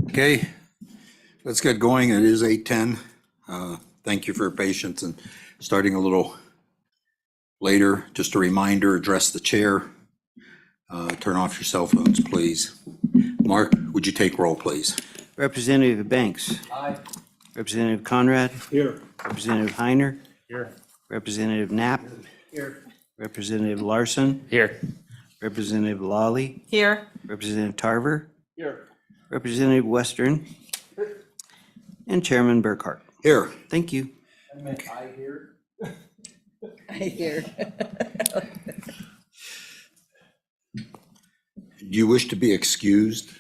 Okay, let's get going. It is 8:10. Thank you for your patience and starting a little later. Just a reminder, address the chair. Turn off your cell phones, please. Mark, would you take roll, please? Representative Banks. Aye. Representative Conrad. Here. Representative Heiner. Here. Representative Knapp. Here. Representative Larson. Here. Representative Lawley. Here. Representative Tarver. Here. Representative Western. And Chairman Burkhart. Here. Thank you. I meant I hear. I hear. Do you wish to be excused?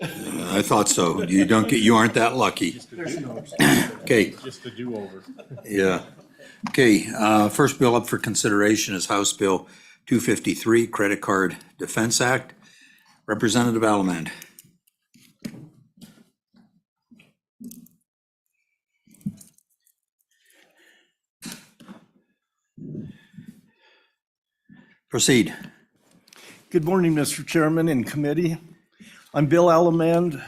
I thought so. You aren't that lucky. Okay, Just a do-over. yeah. Okay, first bill up for consideration is House Bill 253, Credit Card Defense Act. Representative Allemand. Proceed. Good morning, Mr. Chairman and committee. I'm Bill Allemand,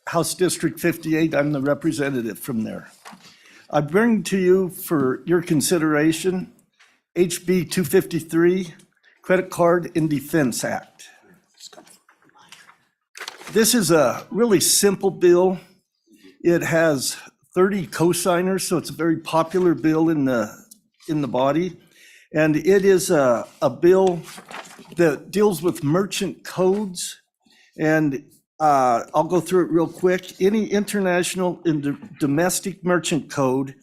House District 58. I'm the representative from there. I bring to you for your consideration HB 253, Credit Card and Defense Act. This is a really simple bill. It has 30 co-signers, so it's a very popular bill in the body. And it is a bill that deals with merchant codes. And I'll go through it real quick. Any international and domestic merchant code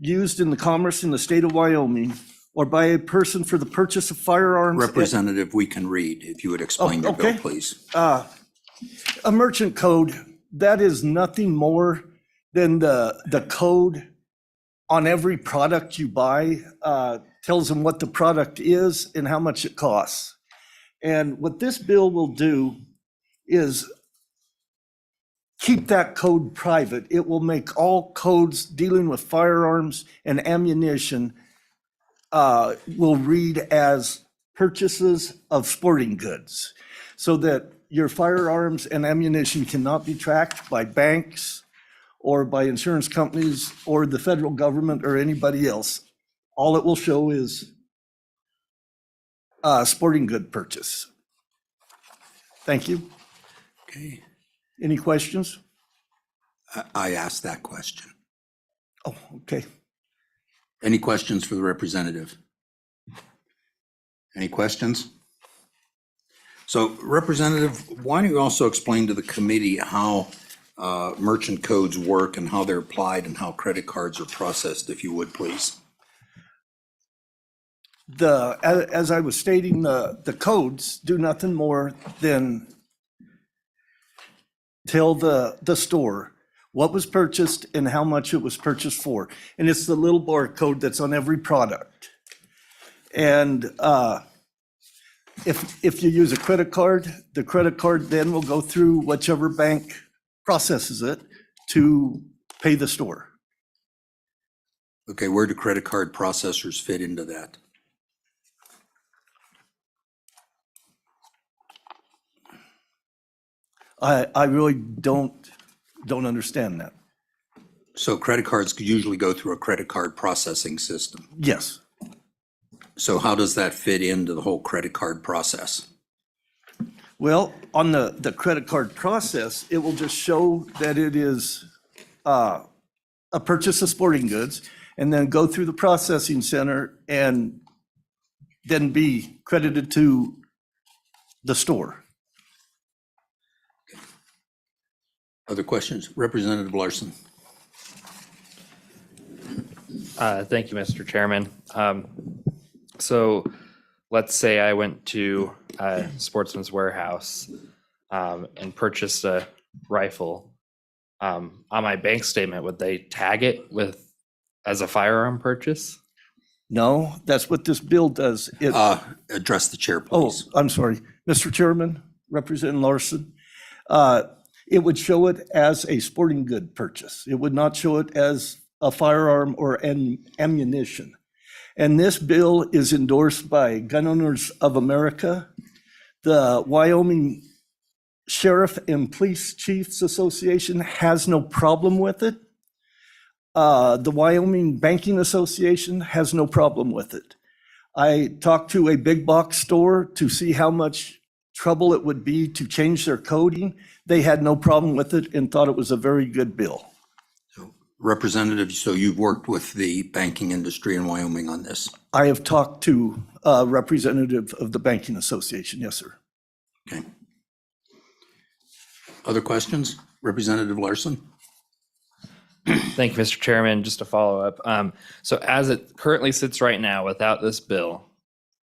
used in the commerce in the state of Wyoming or by a person for the purchase of firearms. Representative, we can read, if you would explain your bill, okay. please. A merchant code, that is nothing more than the code on every product you buy, tells them what the product is and how much it costs. And what this bill will do is keep that code private. It will make all codes dealing with firearms and ammunition will read as purchases of sporting goods, so that your firearms and ammunition cannot be tracked by banks or by insurance companies or the federal government or anybody else. All it will show is sporting good purchase. Thank you. Okay, Any questions? I asked that question. Oh, okay. Any questions for the representative? Any questions? So Representative, why don't you also explain to the committee how merchant codes work and how they're applied and how credit cards are processed, if you would, please? As I was stating, the codes do nothing more than tell the store what was purchased and how much it was purchased for. And it's the little barcode that's on every product. And if you use a credit card, the credit card then will go through whichever bank processes it to pay the store. Okay, where do credit card processors fit into that? I really don't understand that. So credit cards usually go through a credit card processing system. Yes. So how does that fit into the whole credit card process? Well, on the credit card process, it will just show that it is a purchase of sporting goods and then go through the processing center and then be credited to the store. Other questions? Representative Larson. Thank you, Mr. Chairman. So let's say I went to Sportsman's Warehouse and purchased a rifle. On my bank statement, would they tag it as a firearm purchase? No, that's what this bill does. Address the chair, Oh, please. I'm sorry. Mr. Chairman, Representative Larson, it would show it as a sporting good purchase. It would not show it as a firearm or ammunition. And this bill is endorsed by Gun Owners of America, The Wyoming Sheriff and Police Chiefs Association has no problem with it. The Wyoming Banking Association has no problem with it. I talked to a big box store to see how much trouble it would be to change their coding. They had no problem with it and thought it was a very good bill. Representative, so you've worked with the banking industry in Wyoming on this? I have talked to a representative of the Banking Association, yes, sir. Okay. Other questions? Representative Larson? Thank you, Mr. Chairman. Just to follow up. So as it currently sits right now without this bill,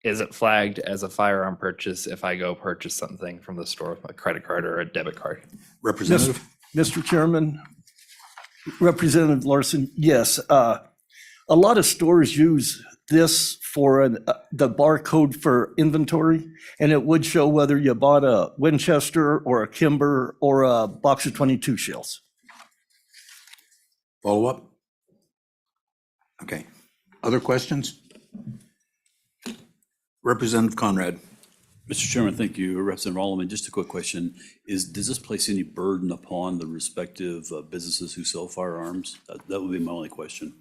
is it flagged as a firearm purchase if I go purchase something from the store with a credit card or a debit card? Representative? Mr. Chairman, Representative Larson, yes. A lot of stores use this for the barcode for inventory, and it would show whether you bought a Winchester or a Kimber or a box of 22 shells. Follow up? Okay. Other questions? Representative Conrad? Mr. Chairman, thank you. Representative Alleman, just a quick question. Does this place any burden upon the respective businesses who sell firearms? That would be my only question.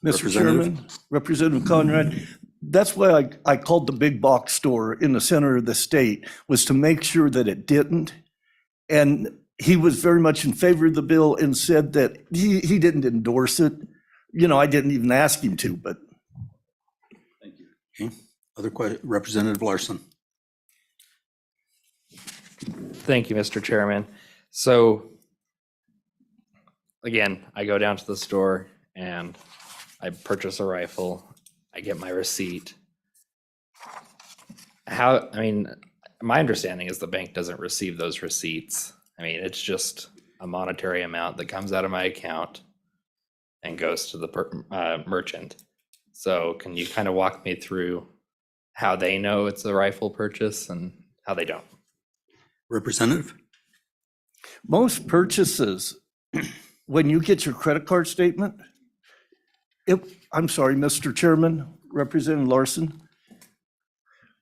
Mr. Chairman, Representative Conrad, that's why I called the big box store in the center of the state, was to make sure that it didn't. And he was very much in favor of the bill and said that he didn't endorse it. You know, I didn't even ask him to, but. Thank you. Okay. Other Representative Larson? Thank you, Mr. Chairman. So again, I go down to the store and I purchase a rifle. I get my receipt. My understanding is the bank doesn't receive those receipts. I mean, it's just a monetary amount that comes out of my account and goes to the merchant. So can you kind of walk me through how they know it's a rifle purchase and how they don't? Representative? Most purchases, when you get your credit card statement, I'm sorry, Mr. Chairman, Representative Larson.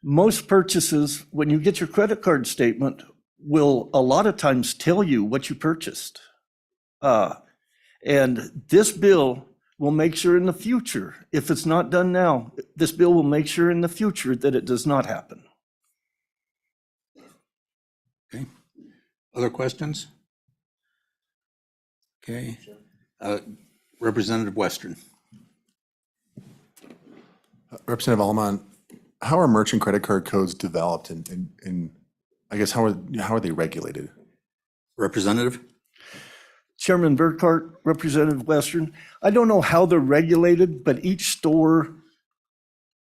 Most purchases, when you get your credit card statement, will a lot of times tell you what you purchased. And this bill will make sure in the future, if it's not done now, this bill will make sure in the future that it does not happen. Okay. Other questions? Okay. Representative Western? Representative Alleman, how are merchant credit card codes developed and I guess how are they regulated? Representative? Chairman Burkhart, Representative Western, I don't know how they're regulated, but each store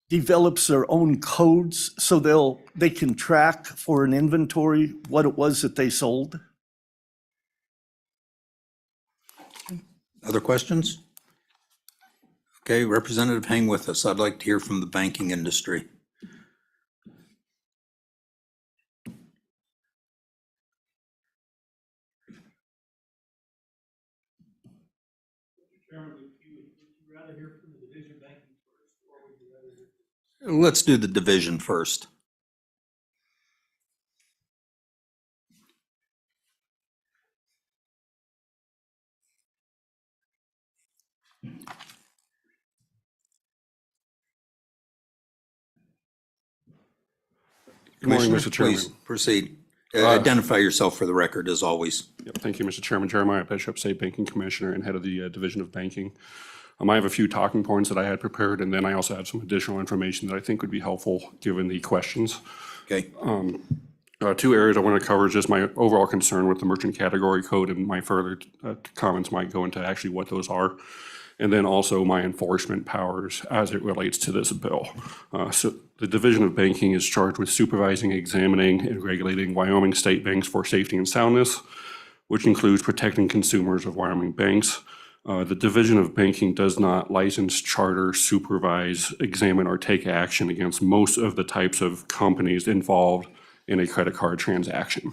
develops their own codes so they can track for an inventory what it was that they sold. Other questions? Okay, Representative, hang with us. I'd like to hear from the banking industry. Let's do the division first. Good morning, Commissioner, Mr. Chairman. please proceed. Identify yourself for the record as always. Yep, thank you, Mr. Chairman. Jeremiah Bishop, State Banking Commissioner and head of the Division of Banking. I have a few talking points that I had prepared, and then I also have some additional information that I think would be helpful given the questions. Okay, Two areas I want to cover is just my overall concern with the merchant category code, and my further comments might go into actually what those are. And then also my enforcement powers as it relates to this bill. So the Division of Banking is charged with supervising, examining, and regulating Wyoming state banks for safety and soundness, which includes protecting consumers of Wyoming banks. The Division of Banking does not license, charter, supervise, examine, or take action against most of the types of companies involved in a credit card transaction.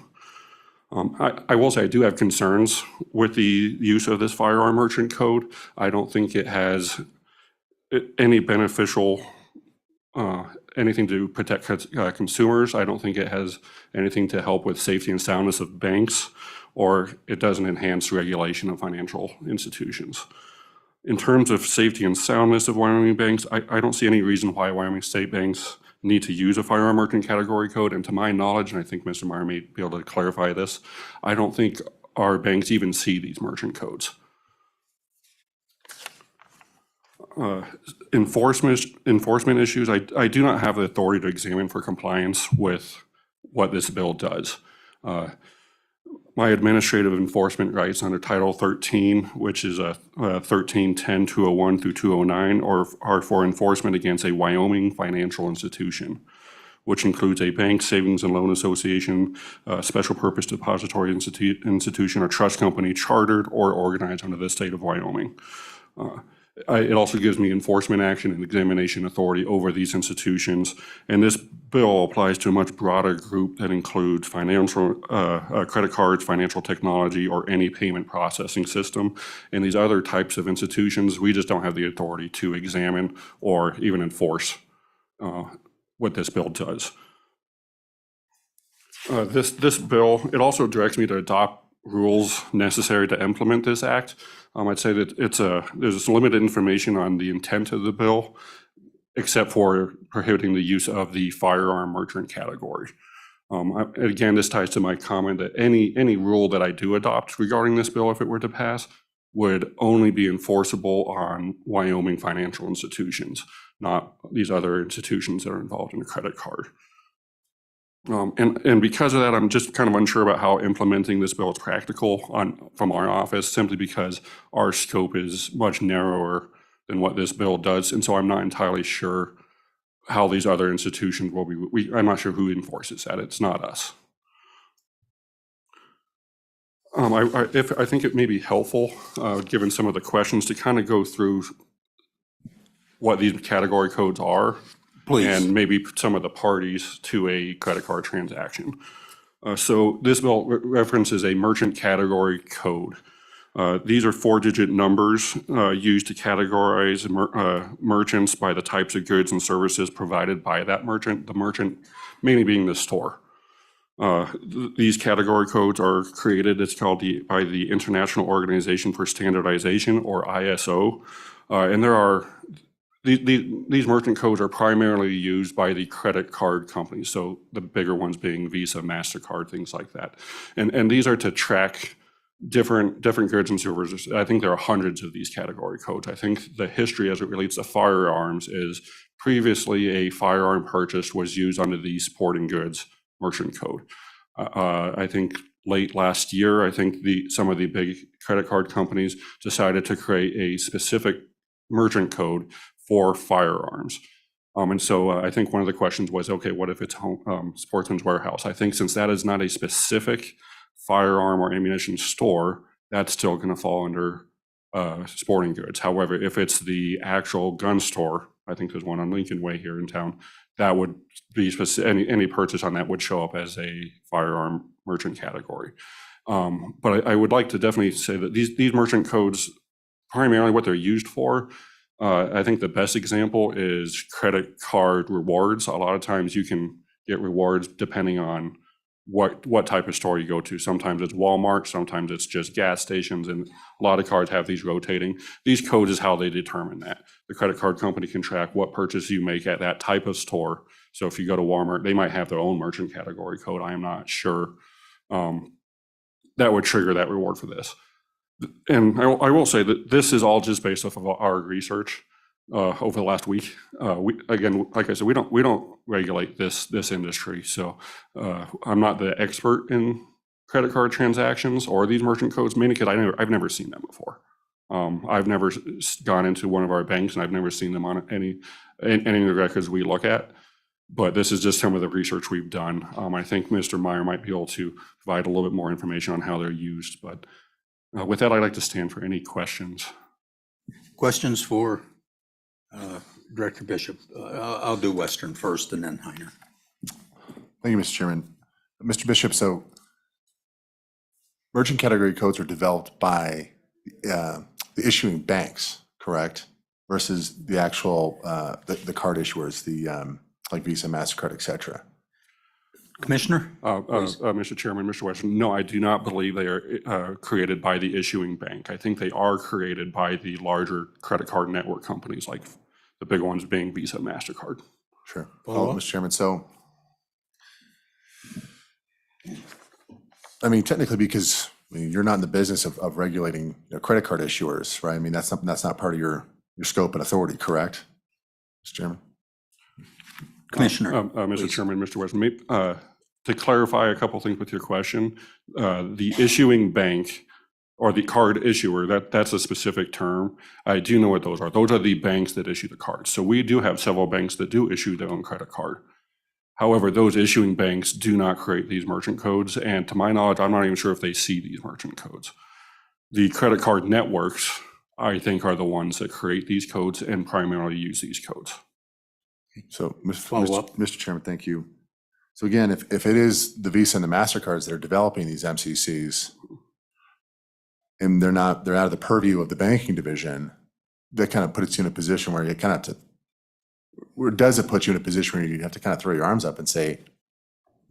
I will say I do have concerns with the use of this firearm merchant code. I don't think it has any beneficial anything to protect consumers. I don't think it has anything to help with safety and soundness of banks, or it doesn't enhance regulation of financial institutions. In terms of safety and soundness of Wyoming banks, I don't see any reason why Wyoming state banks need to use a firearm merchant category code. And to my knowledge, and I think Mr. Meyer may be able to clarify this, I don't think our banks even see these merchant codes. Enforcement issues, I do not have the authority to examine for compliance with what this bill does. My administrative enforcement rights under Title 13, which is 1310 201 through 209, are for enforcement against a Wyoming financial institution, which includes a bank, savings and loan association, special purpose depository institution, or trust company chartered or organized under the state of Wyoming. It also gives me enforcement action and examination authority over these institutions. And this bill applies to a much broader group that includes financial, credit cards, financial technology, or any payment processing system. And these other types of institutions, we just don't have the authority to examine or even enforce what this bill does. This bill, it also directs me to adopt rules necessary to implement this act. I'd say that there's limited information on the intent of the bill, except for prohibiting the use of the firearm merchant category. Again, this ties to my comment that any rule that I do adopt regarding this bill, if it were to pass, would only be enforceable on Wyoming financial institutions, not these other institutions that are involved in a credit card. And because of that, I'm just kind of unsure about how implementing this bill is practical from our office, simply because our scope is much narrower than what this bill does. And so I'm not entirely sure how these other institutions will be. I'm not sure who enforces that. It's not us. I think it may be helpful, given some of the questions, to kind of go through what these category codes are. Please. And maybe some of the parties to a credit card transaction. So this bill references a merchant category code. These are 4-digit numbers used to categorize merchants by the types of goods and services provided by that merchant, the merchant mainly being the store. These category codes are created, it's called by the International Organization for Standardization, or ISO. And there are these merchant codes are primarily used by the credit card companies, so the bigger ones being Visa, MasterCard, things like that. And these are to track different goods and services. I think there are hundreds of these category codes. I think the history as it relates to firearms is previously a firearm purchase was used under the sporting goods merchant code. I think late last year, I think some of the big credit card companies decided to create a specific merchant code for firearms. And so I think one of the questions was, okay, what if it's Sportsman's Warehouse? I think since that is not a specific firearm or ammunition store, that's still going to fall under sporting goods. However, if it's the actual gun store, I think there's one on Lincoln Way here in town, that would be specific, any purchase on that would show up as a firearm merchant category. But I would like to definitely say that these merchant codes, primarily what they're used for, I think the best example is credit card rewards. A lot of times you can get rewards depending on what type of store you go to. Sometimes it's Walmart, sometimes it's just gas stations, and a lot of cards have these rotating. These codes is how they determine that. The credit card company can track what purchase you make at that type of store. So if you go to Walmart, they might have their own merchant category code. I am not sure that would trigger that reward for this. And I will say that this is all just based off of our research over the last week. Again, like I said, we don't regulate this industry, so I'm not the expert in credit card transactions or these merchant codes, mainly because I've never seen them before. I've never gone into one of our banks, and I've never seen them on any of the records we look at. But this is just some of the research we've done. I think Mr. Meyer might be able to provide a little bit more information on how they're used, but with that, I'd like to stand for any questions. Questions for Director Bishop? I'll do Western first and then Heiner. Thank you, Mr. Chairman. Mr. Bishop, so merchant category codes are developed by the issuing banks, correct? versus the actual, the card issuers, the, like Visa, MasterCard, et cetera? Commissioner? Mr. Chairman, Mr. Weston, no, I do not believe they are created by the issuing bank. I think they are created by the larger credit card network companies, like the big ones being Visa, MasterCard. Sure. Follow-up? Mr. Chairman, so, I mean, technically, because I mean, you're not in the business of regulating, you know, credit card issuers, right? I mean, that's not part of your scope and authority, correct? Mr. Chairman? Commissioner? Mr. Chairman, Mr. Weston, to clarify a couple things with your question, the issuing bank or the card issuer, that's a specific term. I do know what those are. Those are the banks that issue the cards. So we do have several banks that do issue their own credit card. However, those issuing banks do not create these merchant codes. And to my knowledge, I'm not even sure if they see these merchant codes. The credit card networks, I think, are the ones that create these codes and primarily use these codes. So, Follow-up. Mr. Chairman, thank you. So again, if it is the Visa and the MasterCards that are developing these MCCs, and they're out of the purview of the banking division, that kind of puts you in a position where you kind of have to, or does it put you in a position where you have to kind of throw your arms up and say,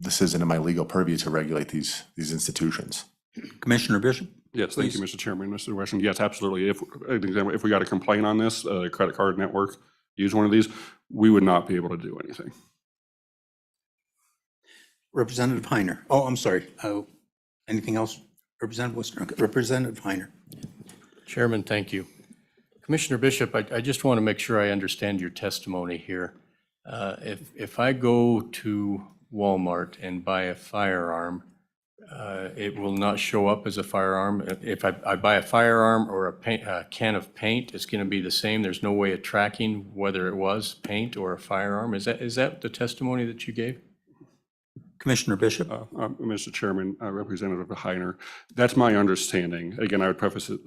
this isn't in my legal purview to regulate these institutions? Commissioner Bishop? Yes, thank you, Mr. Chairman, Mr. Weston. Yes, absolutely. If we got a complaint on this, the credit card network use one of these, we would not be able to do anything. Representative Heiner. Oh, I'm sorry. Anything else? Representative Worcester? Representative Heiner. Chairman, thank you. Commissioner Bishop, I just want to make sure I understand your testimony here. If I go to Walmart and buy a firearm, it will not show up as a firearm. If I buy a firearm or a can of paint, it's going to be the same. There's no way of tracking whether it was paint or a firearm. Is that the testimony that you gave? Commissioner Bishop? Mr. Chairman, Representative Heiner, that's my understanding. Again, I would preface it,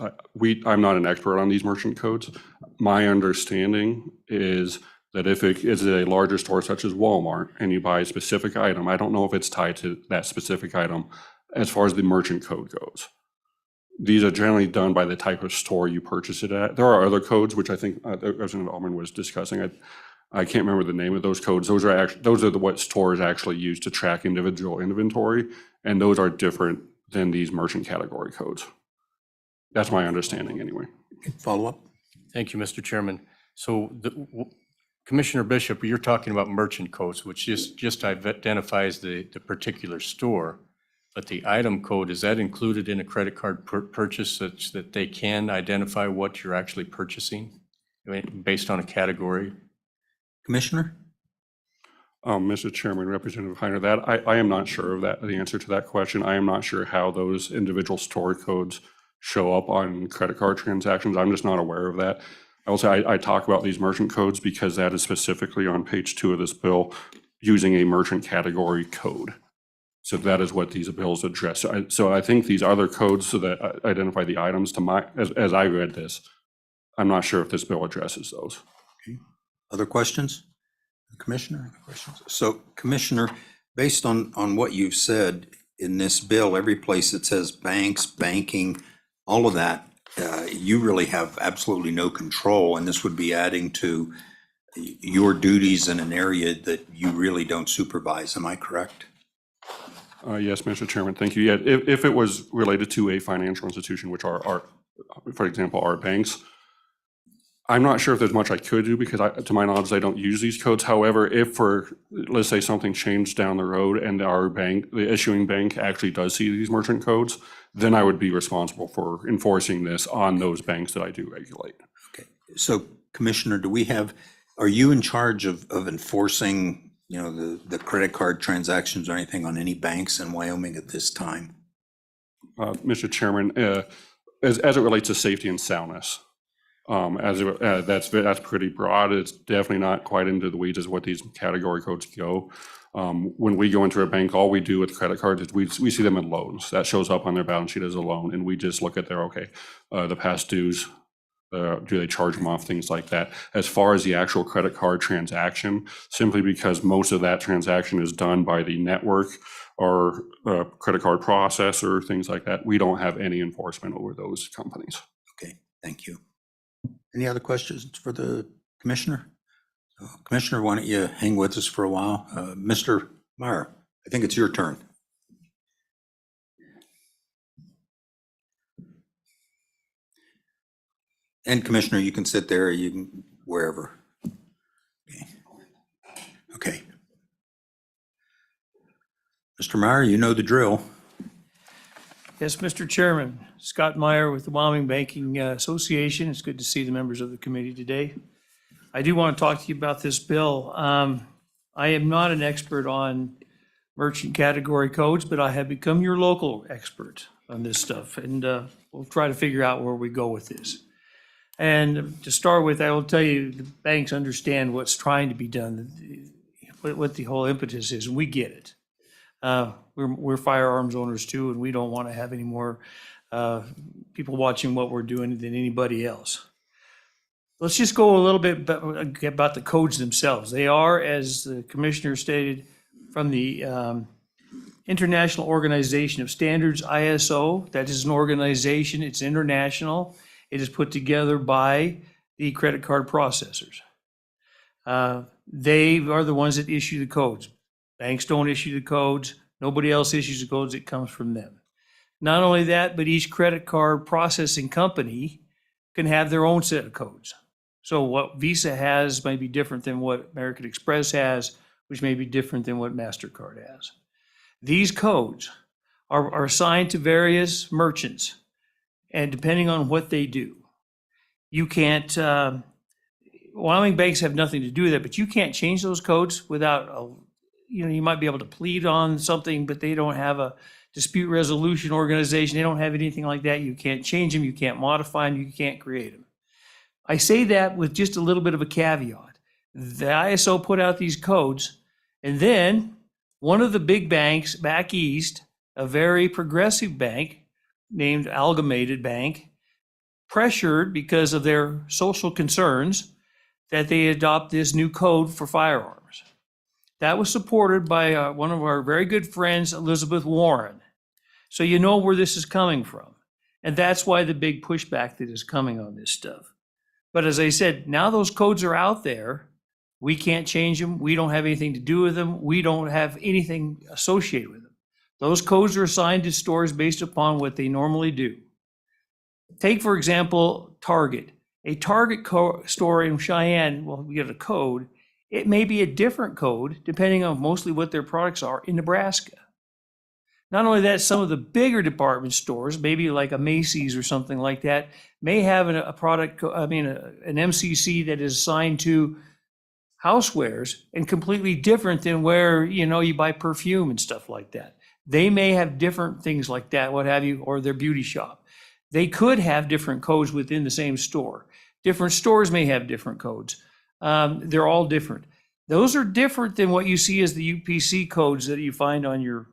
I'm not an expert on these merchant codes. My understanding is that if it is a larger store such as Walmart and you buy a specific item, I don't know if it's tied to that specific item as far as the merchant code goes. These are generally done by the type of store you purchase it at. There are other codes, which I think Representative Allman was discussing. I can't remember the name of those codes. Those are what stores actually use to track individual inventory, and those are different than these merchant category codes. That's my understanding anyway. Follow up? Thank you, Mr. Chairman. So Commissioner Bishop, you're talking about merchant codes, which just identifies the particular store, but the item code, is that included in a credit card purchase such that they can identify what you're actually purchasing based on a category? Commissioner? Mr. Chairman, Representative Heiner, that I am not sure of the answer to that question. I am not sure how those individual store codes show up on credit card transactions. I'm just not aware of that. I will say I talk about these merchant codes because that is specifically on page 2 of this bill using a merchant category code. So that is what these bills address. So I think these other codes so that identify the items as I read this, I'm not sure if this bill addresses those. Okay. Other questions? Commissioner, other questions? So Commissioner, based on what you've said in this bill, every place that says banks, banking, all of that, you really have absolutely no control, and this would be adding to your duties in an area that you really don't supervise. Am I correct? Yes, Mr. Chairman, thank you. Yeah, if it was related to a financial institution, which are for example, our banks, I'm not sure if there's much I could do because to my knowledge, they don't use these codes. However, if let's say something changed down the road and our bank, the issuing bank actually does see these merchant codes, then I would be responsible for enforcing this on those banks that I do regulate. Okay. So Commissioner, are you in charge of enforcing, the credit card transactions or anything on any banks in Wyoming at this time? Mr. Chairman, as it relates to safety and soundness, that's pretty broad. It's definitely not quite into the weeds as what these category codes go. When we go into a bank, all we do with credit cards is we see them in loans. That shows up on their balance sheet as a loan, and we just look at the past dues. Do they charge them off, things like that. As far as the actual credit card transaction, simply because most of that transaction is done by the network or credit card processor, things like that, we don't have any enforcement over those companies. Okay, thank you. Any other questions for the commissioner? Commissioner, why don't you hang with us for a while? Mr. Meyer, I think it's your turn. And Commissioner, you can sit there, you can, wherever. Okay. Mr. Meyer, you know the drill. Yes, Mr. Chairman, Scott Meyer with the Wyoming Banking Association. It's good to see the members of the committee today. I do want to talk to you about this bill. I am not an expert on merchant category codes, but I have become your local expert on this stuff, and we'll try to figure out where we go with this. And to start with, I will tell you, the banks understand what's trying to be done, what the whole impetus is, and we get it. We're firearms owners too, and we don't want to have any more people watching what we're doing than anybody else. Let's just go a little bit about the codes themselves. They are, as the commissioner stated, from the International Organization of Standards, ISO. That is an organization, it's international. It is put together by the credit card processors. They are the ones that issue the codes. Banks don't issue the codes. Nobody else issues the codes. It comes from them. Not only that, but each credit card processing company can have their own set of codes. So what Visa has may be different than what American Express has, which may be different than what MasterCard has. These codes are assigned to various merchants, and depending on what they do, you can't, Wyoming banks have nothing to do with it, but you can't change those codes without you might be able to plead on something, but they don't have a dispute resolution organization. They don't have anything like that. You can't change them. You can't modify them. You can't create them. I say that with just a little bit of a caveat. The ISO put out these codes, and then one of the big banks back east, a very progressive bank named Amalgamated Bank, pressured because of their social concerns that they adopt this new code for firearms. That was supported by one of our very good friends, Elizabeth Warren. So you know where this is coming from. And that's why the big pushback that is coming on this stuff. But as I said, now those codes are out there. We can't change them. We don't have anything to do with them. We don't have anything associated with them. Those codes are assigned to stores based upon what they normally do. Take, for example, Target. A Target store in Cheyenne, well, we get a code. It may be a different code depending on mostly what their products are in Nebraska. Not only that, some of the bigger department stores, maybe like a Macy's or something like that, may have an MCC that is assigned to housewares and completely different than where, you buy perfume and stuff like that. They may have different things like that, what have you, or their beauty shop. They could have different codes within the same store. Different stores may have different codes. They're all different. Those are different than what you see as the UPC codes that you find on your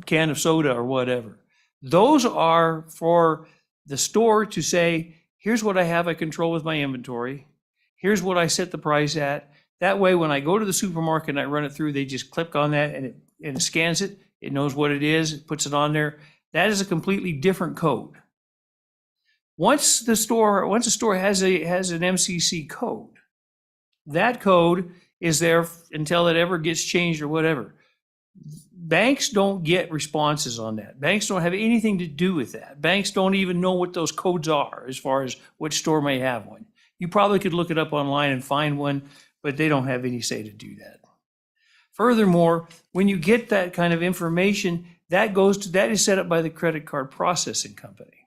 can of soda or whatever. Those are for the store to say, here's what I have I control with my inventory. Here's what I set the price at. That way, when I go to the supermarket and I run it through, they just click on that and it scans it. It knows what it is. It puts it on there. That is a completely different code. Once a store has an MCC code, that code is there until it ever gets changed or whatever. Banks don't get responses on that. Banks don't have anything to do with that. Banks don't even know what those codes are as far as which store may have one. You probably could look it up online and find one, but they don't have any say to do that. Furthermore, when you get that kind of information, that is set up by the credit card processing company.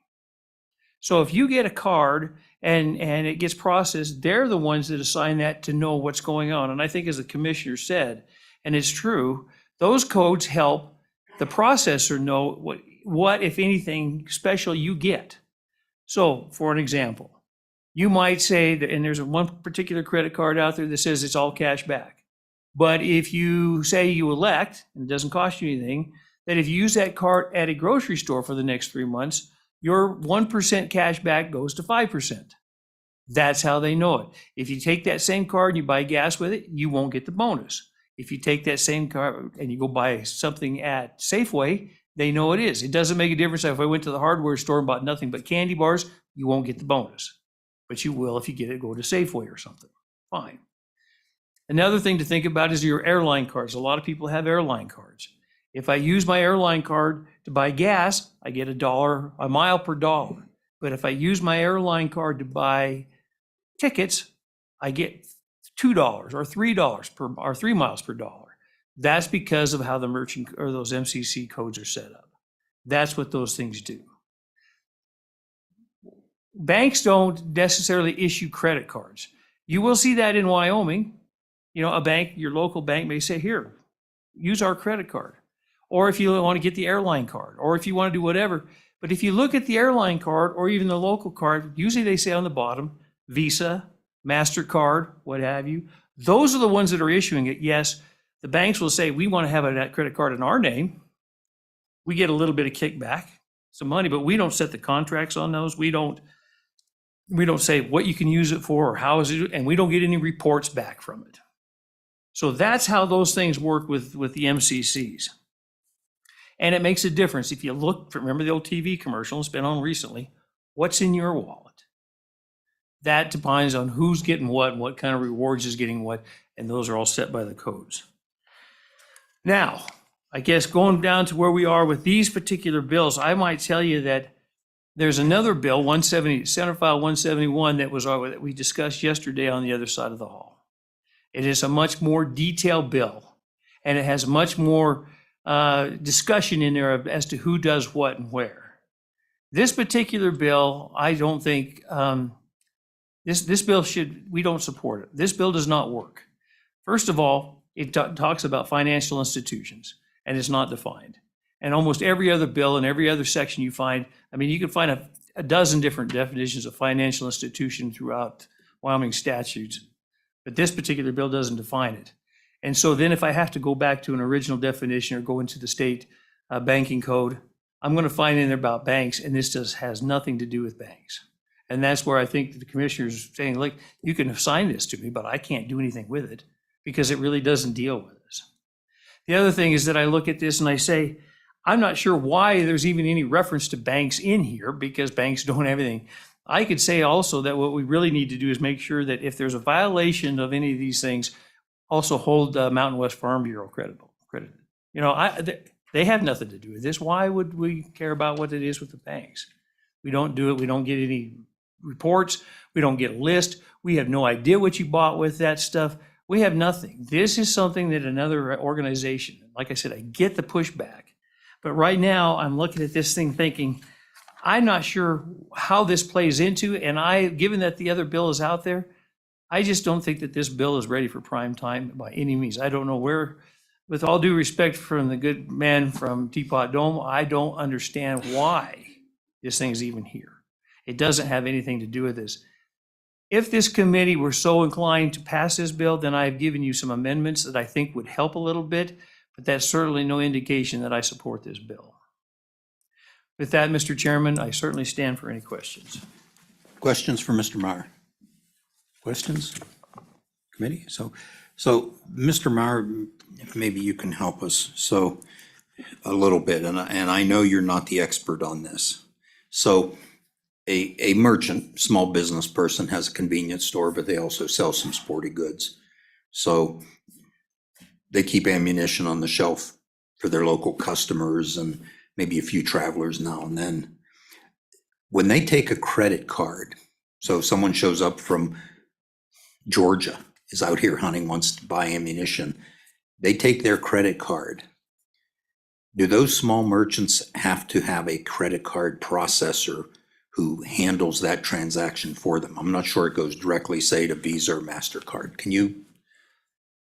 So if you get a card and it gets processed, they're the ones that assign that to know what's going on. And I think as the commissioner said, and it's true, those codes help the processor know what, if anything, special you get. So for an example, you might say that, and there's one particular credit card out there that says it's all cash back. But if you say you elect, and it doesn't cost you anything, that if you use that card at a grocery store for the next 3 months, your 1% cash back goes to 5%. That's how they know it. If you take that same card and you buy gas with it, you won't get the bonus. If you take that same card and you go buy something at Safeway, they know it is. It doesn't make a difference if I went to the hardware store and bought nothing but candy bars, you won't get the bonus. but you will if you get it, go to Safeway or something. Fine. Another thing to think about is your airline cards. A lot of people have airline cards. If I use my airline card to buy gas, I get a mile per dollar. But if I use my airline card to buy tickets, I get $2 or $3 or 3 miles per dollar. That's because of how the merchant or those MCC codes are set up. That's what those things do. Banks don't necessarily issue credit cards. You will see that in Wyoming. You know, a bank, your local bank may say, here, use our credit card. Or if you want to get the airline card, or if you want to do whatever. But if you look at the airline card or even the local card, usually they say on the bottom, Visa, MasterCard, what have you. Those are the ones that are issuing it. Yes, the banks will say, we want to have that credit card in our name. We get a little bit of kickback, some money, but we don't set the contracts on those. We don't say what you can use it for or how is it, and we don't get any reports back from it. So that's how those things work with the MCCs. And it makes a difference. If you look, remember the old TV commercial it's been on recently, what's in your wallet? That depends on who's getting what and what kind of rewards is getting what, and those are all set by the codes. Now, I guess going down to where we are with these particular bills, I might tell you that there's another bill, Senate File 171, that we discussed yesterday on the other side of the hall. It is a much more detailed bill, and it has much more discussion in there as to who does what and where. This particular bill, I don't think, this bill we don't support it. This bill does not work. First of all, it talks about financial institutions, and it's not defined. And almost every other bill and every other section you find, I mean, you can find a dozen different definitions of financial institution throughout Wyoming statutes, but this particular bill doesn't define it. And so then if I have to go back to an original definition or go into the state banking code, I'm going to find in there about banks, and this has nothing to do with banks. And that's where I think the commissioner's saying, look, you can assign this to me, but I can't do anything with it because it really doesn't deal with this. The other thing is that I look at this and I say, I'm not sure why there's even any reference to banks in here because banks don't have anything. I could say also that what we really need to do is make sure that if there's a violation of any of these things, also hold Mountain West Farm Bureau credited. You know, they have nothing to do with this. Why would we care about what it is with the banks? We don't do it. We don't get any reports. We don't get a list. We have no idea what you bought with that stuff. We have nothing. This is something that another organization, like I said, I get the pushback. But right now, I'm looking at this thing thinking, I'm not sure how this plays into, and given that the other bill is out there, I just don't think that this bill is ready for prime time by any means. I don't know where, with all due respect from the good man from Teapot Dome, I don't understand why this thing is even here. It doesn't have anything to do with this. If this committee were so inclined to pass this bill, then I've given you some amendments that I think would help a little bit, but that's certainly no indication that I support this bill. With that, Mr. Chairman, I certainly stand for any questions. Questions for Mr. Meyer? Questions? Committee? So Mr. Meyer, maybe you can help us so a little bit, and I know you're not the expert on this. So a merchant, small business person has a convenience store, but they also sell some sporty goods. So they keep ammunition on the shelf for their local customers and maybe a few travelers now and then. When they take a credit card, so if someone shows up from Georgia, is out here hunting, wants to buy ammunition, they take their credit card. Do those small merchants have to have a credit card processor who handles that transaction for them? I'm not sure it goes directly, say, to Visa or MasterCard. Can you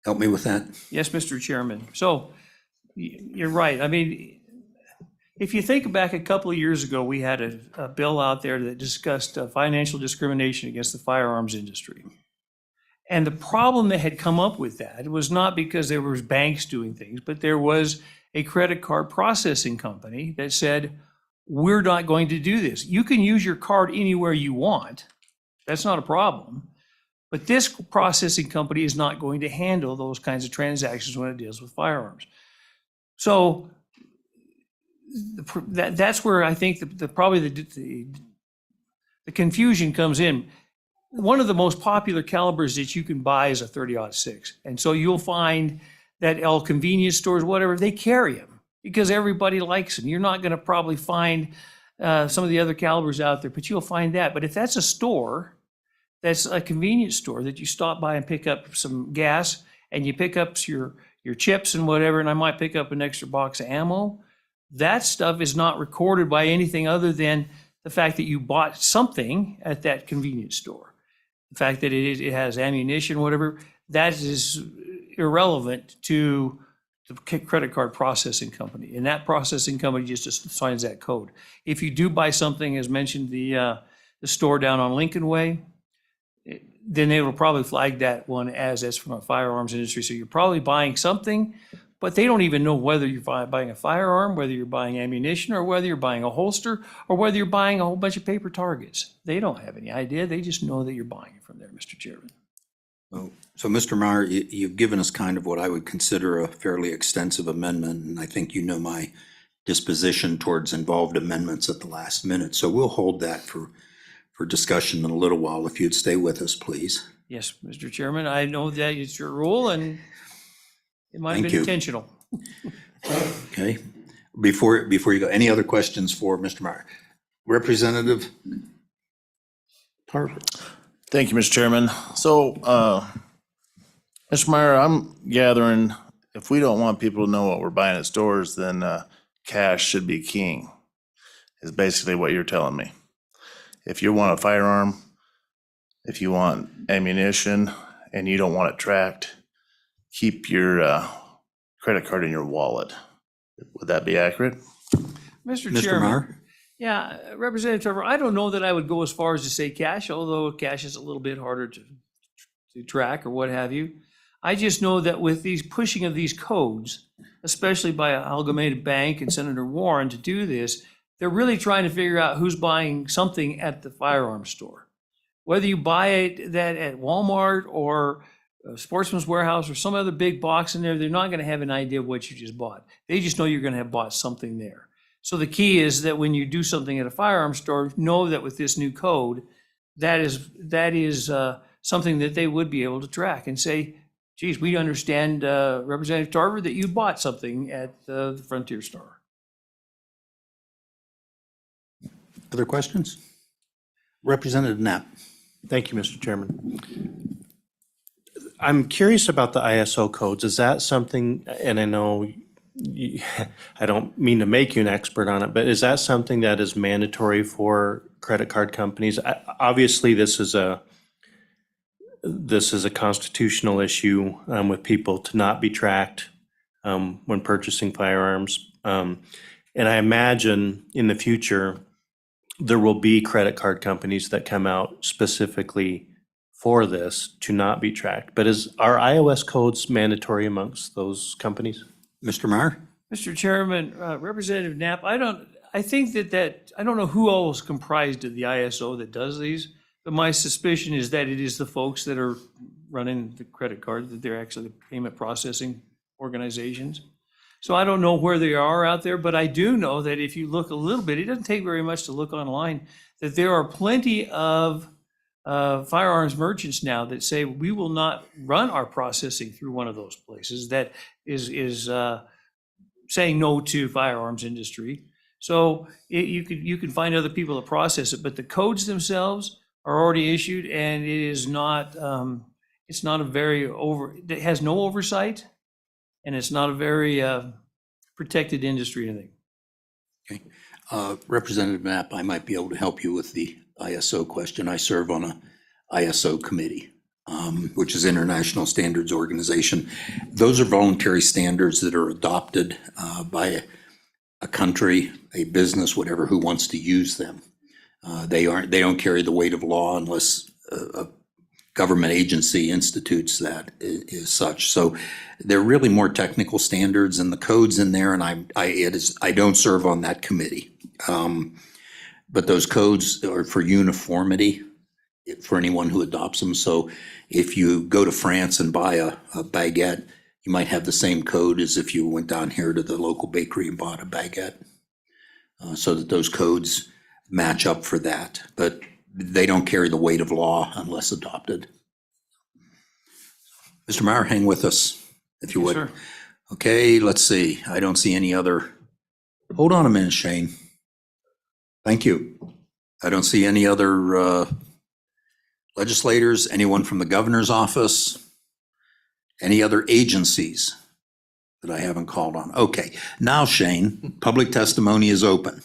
help me with that? Yes, Mr. Chairman. So you're right. I mean, if you think back a couple of years ago, we had a bill out there that discussed financial discrimination against the firearms industry. And the problem that had come up with that was not because there was banks doing things, but there was a credit card processing company that said, we're not going to do this. You can use your card anywhere you want. That's not a problem. But this processing company is not going to handle those kinds of transactions when it deals with firearms. So that's where I think probably the confusion comes in. one of the most popular calibers that you can buy is a 30-06. And so you'll find that all convenience stores, whatever, they carry them because everybody likes them. You're not going to probably find some of the other calibers out there, but you'll find that. But if that's a store, that's a convenience store that you stop by and pick up some gas and you pick up your chips and whatever, and I might pick up an extra box of ammo, that stuff is not recorded by anything other than the fact that you bought something at that convenience store. The fact that it has ammunition, whatever, that is irrelevant to the credit card processing company. And that processing company just assigns that code. If you do buy something, as mentioned, the store down on Lincoln Way, then they will probably flag that one as that's from a firearms industry. So you're probably buying something, but they don't even know whether you're buying a firearm, whether you're buying ammunition, or whether you're buying a holster, or whether you're buying a whole bunch of paper targets. They don't have any idea. They just know that you're buying it from there, Mr. Chairman. So Mr. Meyer, you've given us kind of what I would consider a fairly extensive amendment, and I think you know my disposition towards involved amendments at the last minute. So we'll hold that for discussion in a little while, if you'd stay with us, please. Yes, Mr. Chairman, I know that it's your rule and it might have Thank been you. intentional. Okay, before you go, any other questions for Mr. Meyer? Representative Tarver. Thank you, Mr. Chairman. So, Mr. Meyer, I'm gathering if we don't want people to know what we're buying at stores, then cash should be king, is basically what you're telling me. If you want a firearm, if you want ammunition, and you don't want it tracked, keep your credit card in your wallet. Would that be accurate? Mr. Mr. Chairman. Meyer? Yeah, Representative Tarver, I don't know that I would go as far as to say cash, although cash is a little bit harder to track or what have you. I just know that with these pushing of these codes, especially by Amalgamated Bank and Senator Warren to do this, they're really trying to figure out who's buying something at the firearms store. Whether you buy it that at Walmart or Sportsman's Warehouse or some other big box in there, they're not going to have an idea of what you just bought. They just know you're going to have bought something there. So the key is that when you do something at a firearms store, know that with this new code, that is something that they would be able to track and say, geez, we understand, Representative Tarver, that you bought something at the Frontier store. Other questions? Representative Knapp. Thank you, Mr. Chairman. I'm curious about the ISO codes. Is that something, and I know I don't mean to make you an expert on it, but is that something that is mandatory for credit card companies? Obviously, this is a constitutional issue with people to not be tracked when purchasing firearms. And I imagine in the future, there will be credit card companies that come out specifically for this to not be tracked. But are iOS codes mandatory amongst those companies? Mr. Meyer? Mr. Chairman, Representative Knapp, I don't know who all is comprised of the ISO that does these, but my suspicion is that it is the folks that are running the credit card, that they're actually the payment processing organizations. So I don't know where they are out there, but I do know that if you look a little bit, it doesn't take very much to look online, that there are plenty of firearms merchants now that say we will not run our processing through one of those places that is saying no to firearms industry. So you can find other people to process it, but the codes themselves are already issued, and it is not it's not a very it has no oversight, and it's not a very protected industry, I think. Okay. Representative Knapp, I might be able to help you with the ISO question. I serve on a ISO committee, which is International Standards Organization. Those are voluntary standards that are adopted by a country, a business, whatever, who wants to use them. They don't carry the weight of law unless a government agency institutes that is such. So they're really more technical standards, and the codes in there, and I don't serve on that committee. But those codes are for uniformity for anyone who adopts them. So if you go to France and buy a baguette, you might have the same code as if you went down here to the local bakery and bought a baguette, so that those codes match up for that. But they don't carry the weight of law unless adopted. Mr. Meyer, hang with us, if you would. Sir. Okay, let's see. I don't see any other. Hold on a minute, Shane. Thank you. I don't see any other legislators, anyone from the governor's office, any other agencies that I haven't called on. Okay, now Shane, public testimony is open.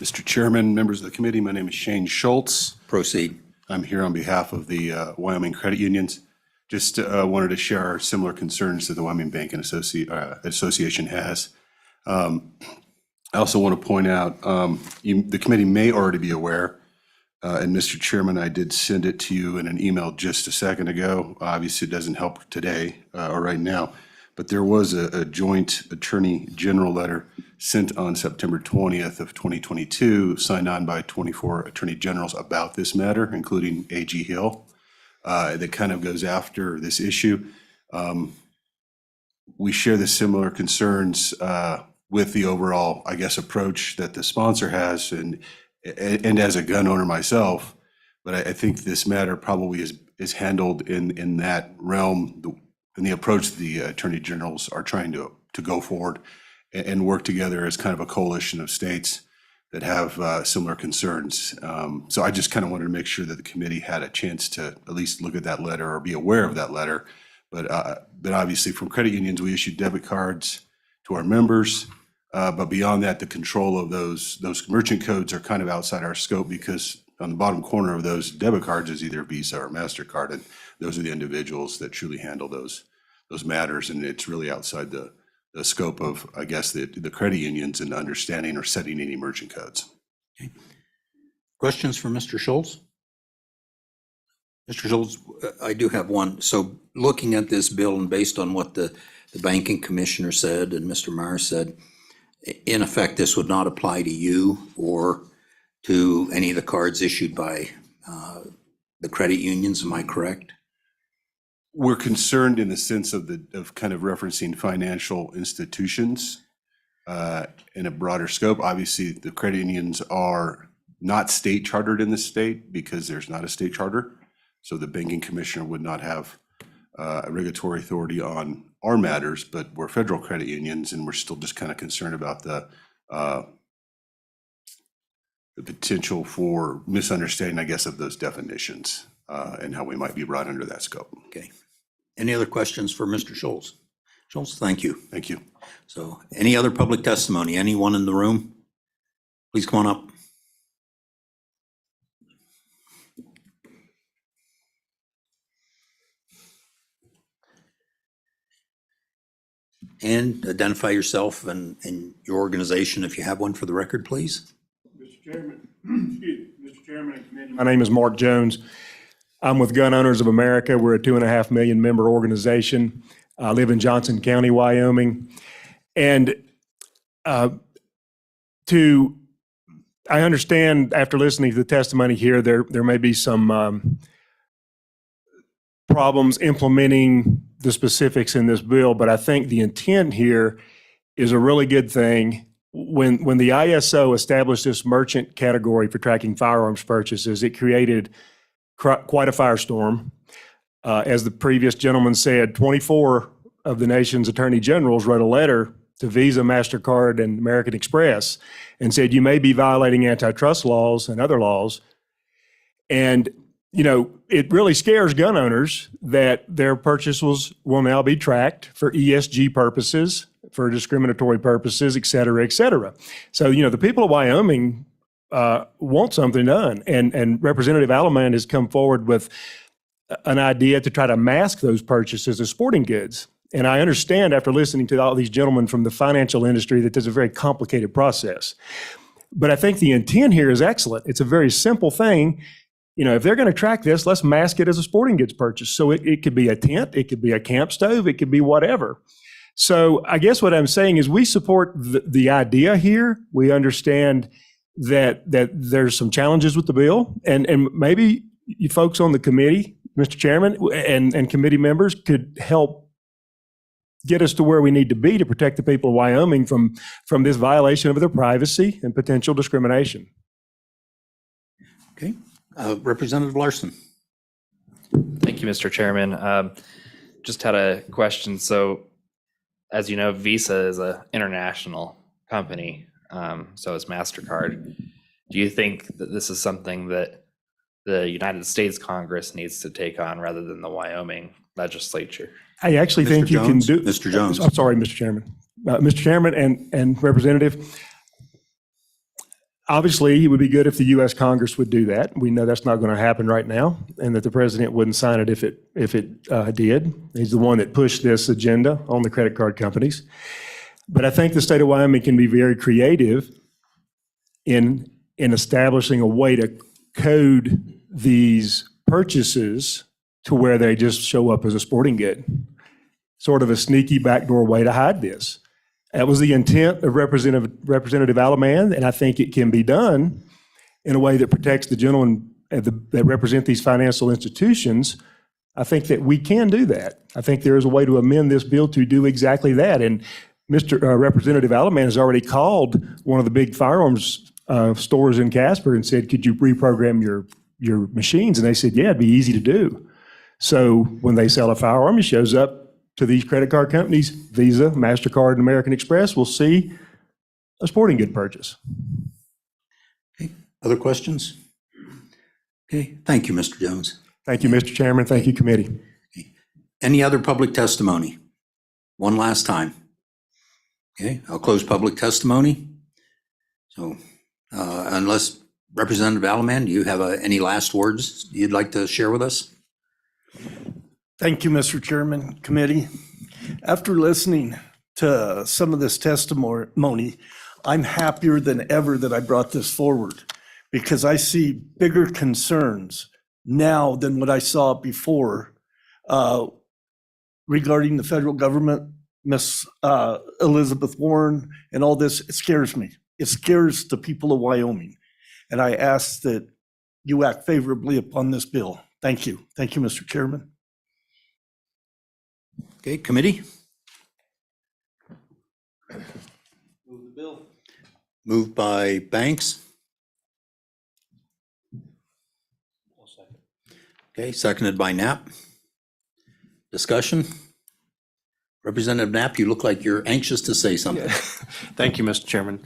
Mr. Chairman, members of the committee, my name is Shane Schultz. Proceed. I'm here on behalf of the Wyoming Credit Unions. Just wanted to share our similar concerns that the Wyoming Banking Association has. I also want to point out, the committee may already be aware, and Mr. Chairman, I did send it to you in an email just a second ago. Obviously, it doesn't help today or right now, but there was a joint Attorney General letter sent on September 20th of 2022, signed on by 24 Attorney Generals about this matter, including A.G. Hill, that kind of goes after this issue. We share the similar concerns with the overall, I guess, approach that the sponsor has, and as a gun owner myself, but I think this matter probably is handled in that realm, in the approach the Attorney Generals are trying to go forward and work together as kind of a coalition of states that have similar concerns. So I just kind of wanted to make sure that the committee had a chance to at least look at that letter or be aware of that letter. But obviously from credit unions, we issue debit cards to our members. But beyond that, the control of those merchant codes are kind of outside our scope, because on the bottom corner of those debit cards is either Visa or MasterCard. And those are the individuals that truly handle those matters. And it's really outside the scope of, I guess, the credit unions and understanding or setting any merchant codes. Okay. Questions for Mr. Schultz? Mr. Schultz, I do have one. So looking at this bill and based on what the banking commissioner said and Mr. Meyer said, in effect, this would not apply to you or to any of the cards issued by the credit unions, am I correct? We're concerned in the sense of kind of referencing financial institutions in a broader scope. Obviously, the credit unions are not state chartered in the state because there's not a state charter. So the banking commissioner would not have a regulatory authority on our matters, but we're federal credit unions, and we're still just kind of concerned about the potential for misunderstanding, I guess, of those definitions and how we might be brought under that scope. Okay. Any other questions for Mr. Schultz? Schultz, thank you. Thank you. So any other public testimony? Anyone in the room? Please come on up. And identify yourself and your organization, if you have one, for the record, please. Mr. Chairman, Mr. Chairman and committee. My name is Mark Jones. I'm with Gun Owners of America. We're a 2.5 million member organization. I live in Johnson County, Wyoming. And I understand after listening to the testimony here, there may be some problems implementing the specifics in this bill, but I think the intent here is a really good thing. When the ISO established this merchant category for tracking firearms purchases, it created quite a firestorm. As the previous gentleman said, 24 of the nation's attorney generals wrote a letter to Visa, MasterCard, and American Express and said, you may be violating antitrust laws and other laws. And you know, it really scares gun owners that their purchases will now be tracked for ESG purposes, for discriminatory purposes, et cetera, et cetera. So, you know, the people of Wyoming want something done. And Representative Alaman has come forward with an idea to try to mask those purchases as sporting goods. And I understand after listening to all these gentlemen from the financial industry that there's a very complicated process. But I think the intent here is excellent. It's a very simple thing. You know, if they're going to track this, let's mask it as a sporting goods purchase. So it could be a tent, it could be a camp stove, it could be whatever. So I guess what I'm saying is we support the idea here. We understand that there's some challenges with the bill, and maybe you folks on the committee, Mr. Chairman, and committee members could help get us to where we need to be to protect the people of Wyoming from this violation of their privacy and potential discrimination. Okay, Representative Larson. Thank you, Mr. Chairman. Just had a question. So, as you know, Visa is an international company, so is MasterCard. Do you think that this is something that the United States Congress needs to take on rather than the Wyoming legislature? I actually think Mr. you can Jones? do. Mr. Jones. I'm sorry, Mr. Chairman. Mr. Chairman and Representative, obviously, it would be good if the U.S. Congress would do that. We know that's not going to happen right now, and that the president wouldn't sign it if it did. He's the one that pushed this agenda on the credit card companies. But I think the state of Wyoming can be very creative in establishing a way to code these purchases to where they just show up as a sporting good. Sort of a sneaky backdoor way to hide this. That was the intent of Representative Alaman, and I think it can be done in a way that protects the gentlemen that represent these financial institutions. I think that we can do that. I think there is a way to amend this bill to do exactly that. And Representative Alaman has already called one of the big firearms stores in Casper and said, could you reprogram your machines? And they said, yeah, it'd be easy to do. So when they sell a firearm, it shows up to these credit card companies, Visa, MasterCard, and American Express, will see a sporting good purchase. Okay, other questions? Okay, thank you, Mr. Jones. Thank you, Mr. Chairman. Thank you, committee. Any other public testimony? One last time. Okay, I'll close public testimony. So unless Representative Alaman, do you have any last words you'd like to share with us? Thank you, Mr. Chairman, committee. After listening to some of this testimony, I'm happier than ever that I brought this forward because I see bigger concerns now than what I saw before regarding the federal government, Miss Elizabeth Warren, and all this. It scares me. It scares the people of Wyoming. And I ask that you act favorably upon this bill. Thank you. Thank you, Mr. Chairman. Okay, committee? Move the bill. Moved by Banks. Okay, seconded by Knapp. Discussion? Representative Knapp, you look like you're anxious to say something. Thank you, Mr. Chairman.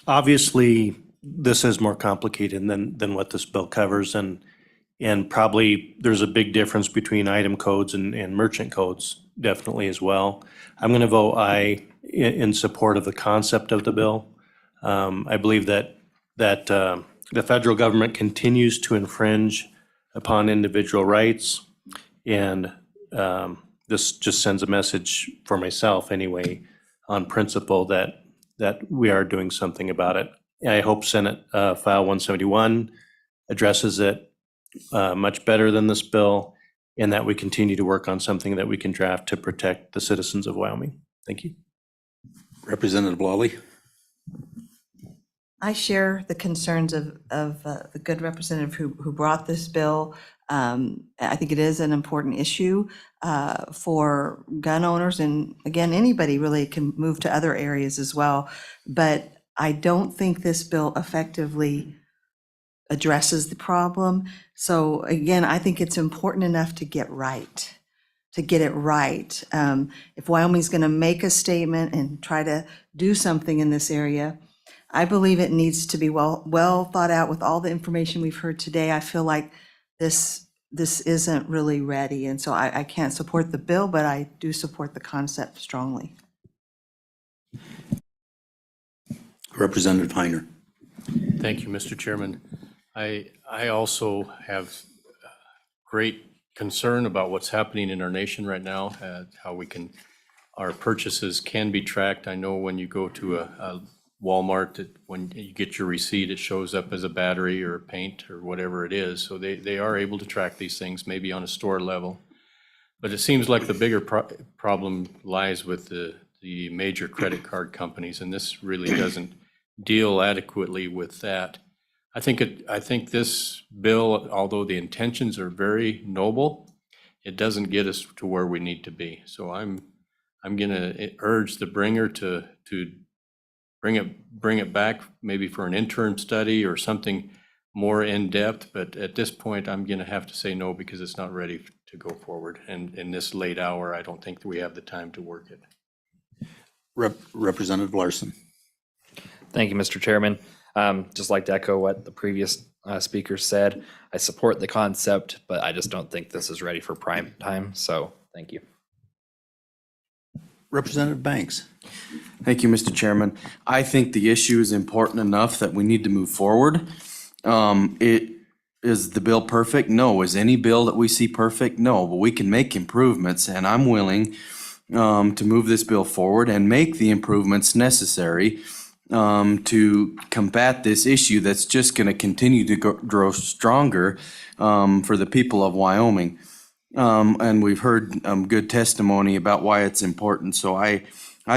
Obviously, this is more complicated than what this bill covers, and probably there's a big difference between item codes and merchant codes, definitely as well. I'm going to vote aye in support of the concept of the bill. I believe that the federal government continues to infringe upon individual rights, and this just sends a message for myself anyway, on principle that we are doing something about it. I hope Senate File 171 addresses it much better than this bill, and that we continue to work on something that we can draft to protect the citizens of Wyoming. Thank you. Representative Lawley. I share the concerns of the good representative who brought this bill. I think it is an important issue for gun owners, and again, anybody really can move to other areas as well. But I don't think this bill effectively addresses the problem. So again, I think it's important enough to get it right. If Wyoming's going to make a statement and try to do something in this area, I believe it needs to be well thought out with all the information we've heard today. I feel like this isn't really ready, and so I can't support the bill, but I do support the concept strongly. Representative Heiner. Thank you, Mr. Chairman. I also have great concern about what's happening in our nation right now, how our purchases can be tracked. I know when you go to a Walmart, when you get your receipt, it shows up as a battery or paint or whatever it is. So they are able to track these things, maybe on a store level. But it seems like the bigger problem lies with the major credit card companies, and this really doesn't deal adequately with that. I think this bill, although the intentions are very noble, it doesn't get us to where we need to be. So I'm going to urge the bringer to bring it back maybe for an interim study or something more in-depth, but at this point, I'm going to have to say no because it's not ready to go forward. And in this late hour, I don't think that we have the time to work it. Representative Larson. Thank you, Mr. Chairman. Just like to echo what the previous speaker said. I support the concept, but I just don't think this is ready for prime time. So thank you. Representative Banks. Thank you, Mr. Chairman. I think the issue is important enough that we need to move forward. Is the bill perfect? No. Is any bill that we see perfect? No, but we can make improvements, and I'm willing to move this bill forward and make the improvements necessary to combat this issue that's just going to continue to grow stronger for the people of Wyoming. And we've heard good testimony about why it's important. So I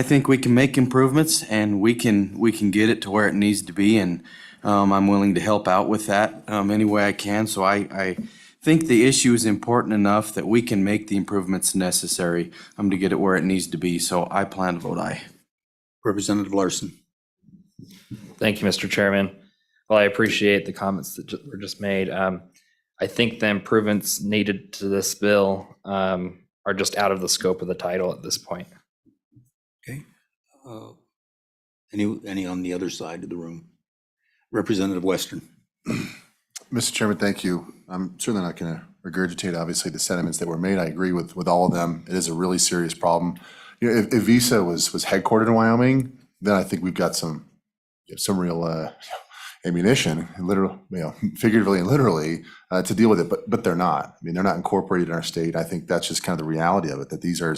think we can make improvements, and we can get it to where it needs to be, and I'm willing to help out with that any way I can. So I think the issue is important enough that we can make the improvements necessary to get it where it needs to be. So I plan to vote aye. Representative Larson. Thank you, Mr. Chairman. Well, I appreciate the comments that were just made. I think the improvements needed to this bill are just out of the scope of the title at this point. Okay. Any on the other side of the room? Representative Western. Mr. Chairman, thank you. I'm certainly not going to regurgitate, obviously, the sentiments that were made. I agree with all of them. It is a really serious problem. You know, if Visa was headquartered in Wyoming, then I think we've got some real ammunition, literally, figuratively and literally, to deal with it. But they're not. I mean, they're not incorporated in our state. I think that's just kind of the reality of it. That these are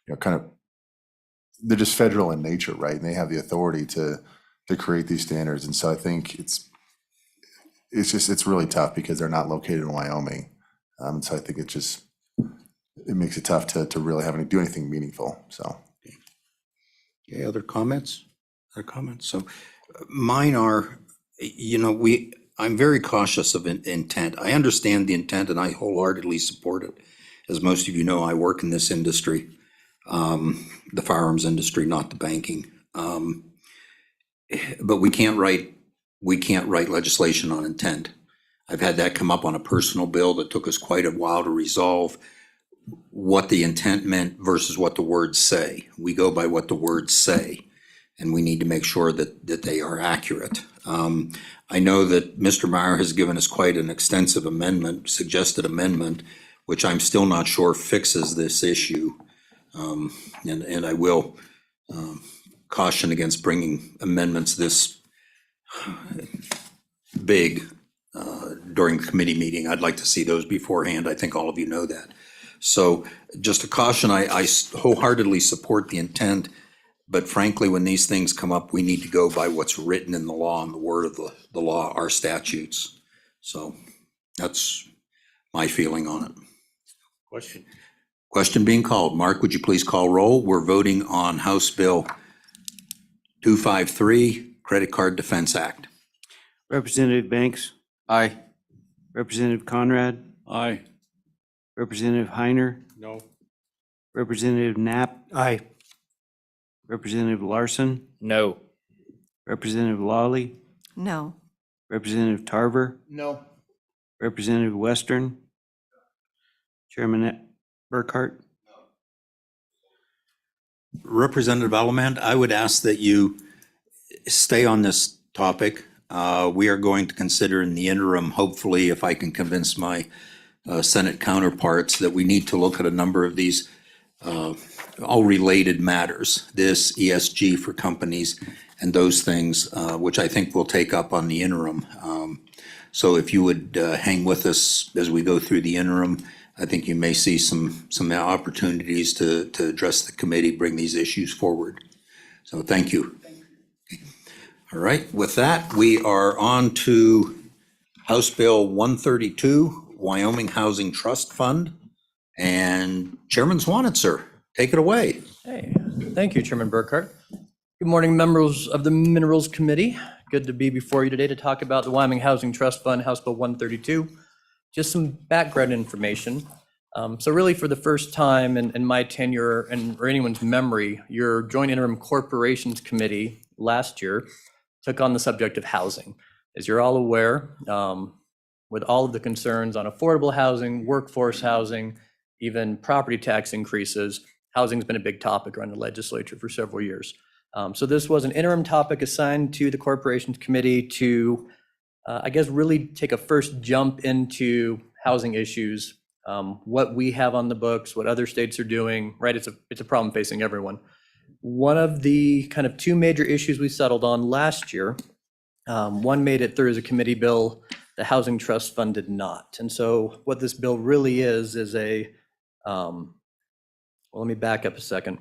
they're just federal in nature, right? And they have the authority to create these standards. And so I think it's really tough because they're not located in Wyoming. So I think it makes it tough to really do anything meaningful. So. Okay, other comments? So mine are, I'm very cautious of intent. I understand the intent and I wholeheartedly support it. As most of you know, I work in this industry, the firearms industry, not the banking. But we can't write legislation on intent. I've had that come up on a personal bill that took us quite a while to resolve what the intent meant versus what the words say. We go by what the words say, and we need to make sure that they are accurate. I know that Mr. Meyer has given us quite an extensive suggested amendment, which I'm still not sure fixes this issue. And I will caution against bringing amendments this big during committee meeting. I'd like to see those beforehand. I think all of you know that. So just a caution, I wholeheartedly support the intent, but frankly, when these things come up, we need to go by what's written in the law and the word of the law, our statutes. So that's my feeling on it. Question being called. Mark, would you please call roll? We're voting on House Bill 253, Credit Card Defense Act. Representative Banks, Aye. Representative Conrad, Aye. Representative Heiner, No. Representative Knapp, Aye. Representative Larson, No. Representative Lawley, No. Representative Tarver, No. Representative Western, Chairman Burkhart. Representative Allemand, I would ask that you stay on this topic. We are going to consider in the interim, hopefully, if I can convince my Senate counterparts that we need to look at a number of these all related matters, this ESG for companies and those things, which I think we'll take up on the interim. So if you would hang with us as we go through the interim, I think you may see some opportunities to address the committee, bring these issues forward. So thank you. All right, with that, we are on to House Bill 132, Wyoming Housing Trust Fund. And Chairman Swanitzer, take it away. Hey, thank you, Chairman Burkhart. Good morning, members of the Minerals Committee. Good to be before you today to talk about the Wyoming Housing Trust Fund, House Bill 132. Just some background information. So really, for the first time in my tenure and or anyone's memory, your Joint Interim Corporations Committee last year took on the subject of housing. As you're all aware, with all of the concerns on affordable housing, workforce housing, even property tax increases, housing's been a big topic around the legislature for several years. So this was an interim topic assigned to the Corporations Committee to, I guess, really take a first jump into housing issues, what we have on the books, what other states are doing, right? It's a problem facing everyone. One of the kind of two major issues we settled on last year, one made it through as a committee bill, the Housing Trust Fund did not. And so what this bill really is a, well, let me back up a second.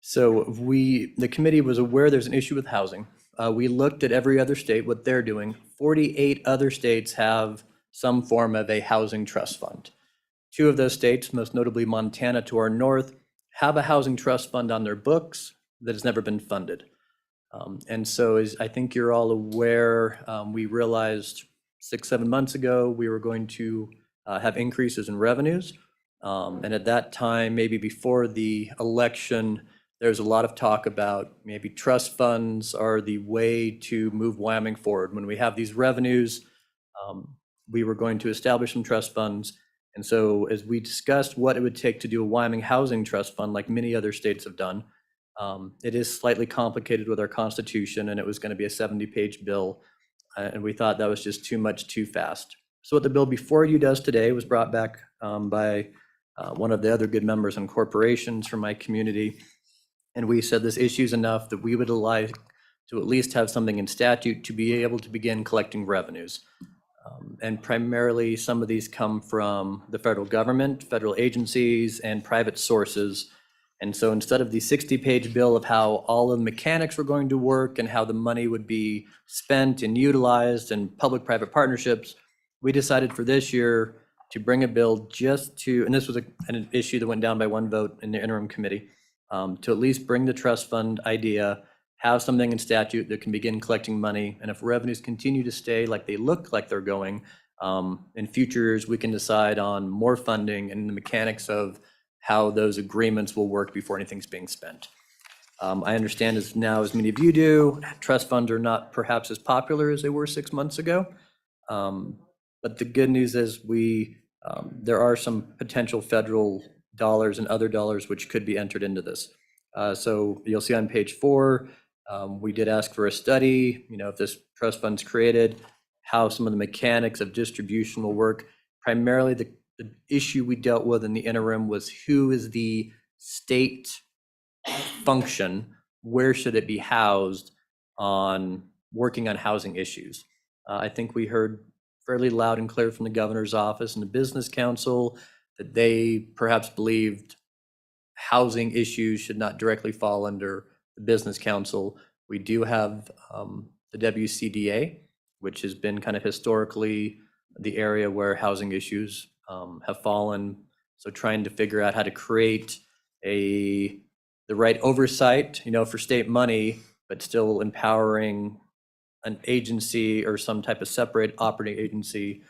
So the committee was aware there's an issue with housing. We looked at every other state, what they're doing. 48 other states have some form of a housing trust fund. 2 of those states, most notably Montana to our north, have a housing trust fund on their books that has never been funded. And so as I think you're all aware, we realized 6-7 months ago, we were going to have increases in revenues. And at that time, maybe before the election, there's a lot of talk about maybe trust funds are the way to move Wyoming forward. When we have these revenues, we were going to establish some trust funds. And so as we discussed what it would take to do a Wyoming Housing Trust Fund, like many other states have done, it is slightly complicated with our constitution, and it was going to be a 70-page bill. And we thought that was just too much too fast. So what the bill before you does today was brought back by one of the other good members on corporations from my community. And we said this issue is enough that we would like to at least have something in statute to be able to begin collecting revenues. And primarily, some of these come from the federal government, federal agencies, and private sources. And so instead of the 60-page bill of how all of the mechanics were going to work and how the money would be spent and utilized and public-private partnerships, we decided for this year to bring a bill just to, and this was an issue that went down by 1 vote in the interim committee, to at least bring the trust fund idea, have something in statute that can begin collecting money. And if revenues continue to stay like they look like they're going, in future years, we can decide on more funding and the mechanics of how those agreements will work before anything's being spent. I understand as now, as many of you do, trust funds are not perhaps as popular as they were 6 months ago. But the good news is there are some potential federal dollars and other dollars which could be entered into this. So you'll see on page 4, we did ask for a study, if this trust fund's created, how some of the mechanics of distribution will work. Primarily, the issue we dealt with in the interim was who is the state function, where should it be housed on working on housing issues. I think we heard fairly loud and clear from the governor's office and the business council that they perhaps believed housing issues should not directly fall under the business council. We do have the WCDA, which has been kind of historically the area where housing issues have fallen. So trying to figure out how to create the right oversight, for state money, but still empowering an agency or some type of separate operating agency,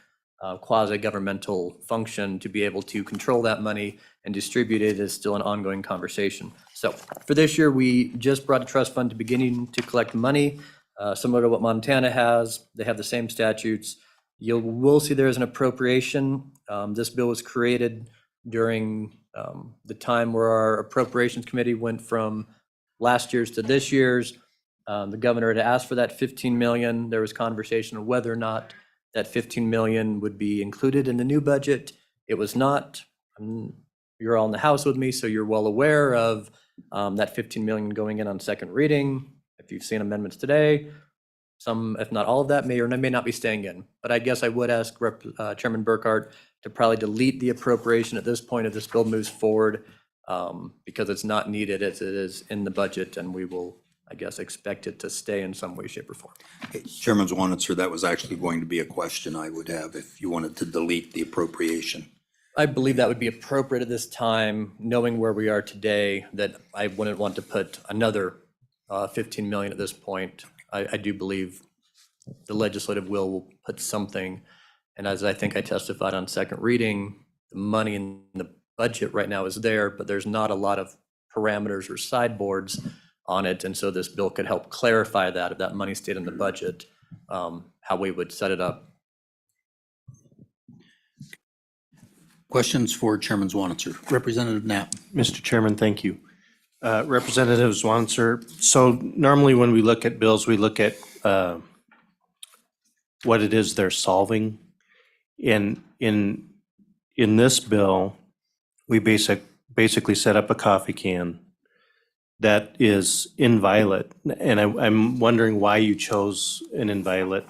quasi-governmental function to be able to control that money and distribute it is still an ongoing conversation. So for this year, we just brought a trust fund to beginning to collect money, similar to what Montana has. They have the same statutes. You will see there's an appropriation. This bill was created during the time where our appropriations committee went from last year's to this year's. The governor had asked for that 15 million. There was conversation of whether or not that 15 million would be included in the new budget. It was not. You're all in the House with me, so you're well aware of that 15 million going in on second reading. If you've seen amendments today, some, if not all of that, may or may not be staying in. But I guess I would ask Chairman Burkhart to probably delete the appropriation at this point if this bill moves forward, because it's not needed as it is in the budget, and we will, I guess, expect it to stay in some way, shape, or form. Chairman Zwanitzer, that was actually going to be a question I would have if you wanted to delete the appropriation. I believe that would be appropriate at this time, knowing where we are today, that I wouldn't want to put another 15 million at this point. I do believe the legislative will put something, and as I think I testified on second reading, the money in the budget right now is there, but there's not a lot of parameters or sideboards on it. And so this bill could help clarify that, if that money stayed in the budget, how we would set it up. Questions for Chairman Zwanitzer? Representative Knapp. Mr. Chairman, thank you. Representative Zwanzer, so normally when we look at bills, we look at what it is they're solving. In this bill, we basically set up a coffee can that is inviolate. And I'm wondering why you chose an inviolate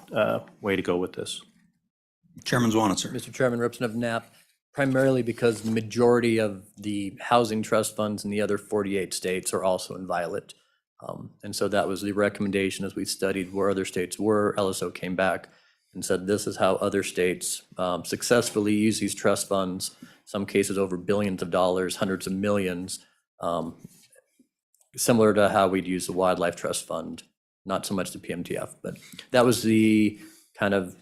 way to go with this. Chairman Zwanitzer. Mr. Chairman, Representative Knapp, primarily because the majority of the housing trust funds in the other 48 states are also inviolate. And so that was the recommendation as we studied where other states were. LSO came back and said this is how other states successfully use these trust funds, some cases over billions of dollars, hundreds of millions, similar to how we'd use the Wildlife Trust Fund, not so much the PMTF. But that was the kind of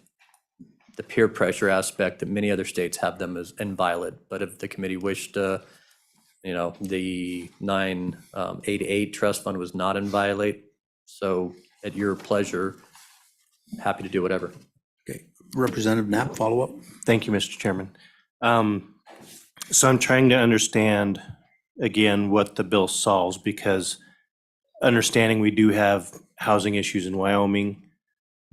the peer pressure aspect that many other states have them as inviolate. But if the committee wished to, the 988 trust fund was not inviolate. So at your pleasure, happy to do whatever. Okay, Representative Knapp, follow up. Thank you, Mr. Chairman. So I'm trying to understand, again, what the bill solves, because understanding we do have housing issues in Wyoming,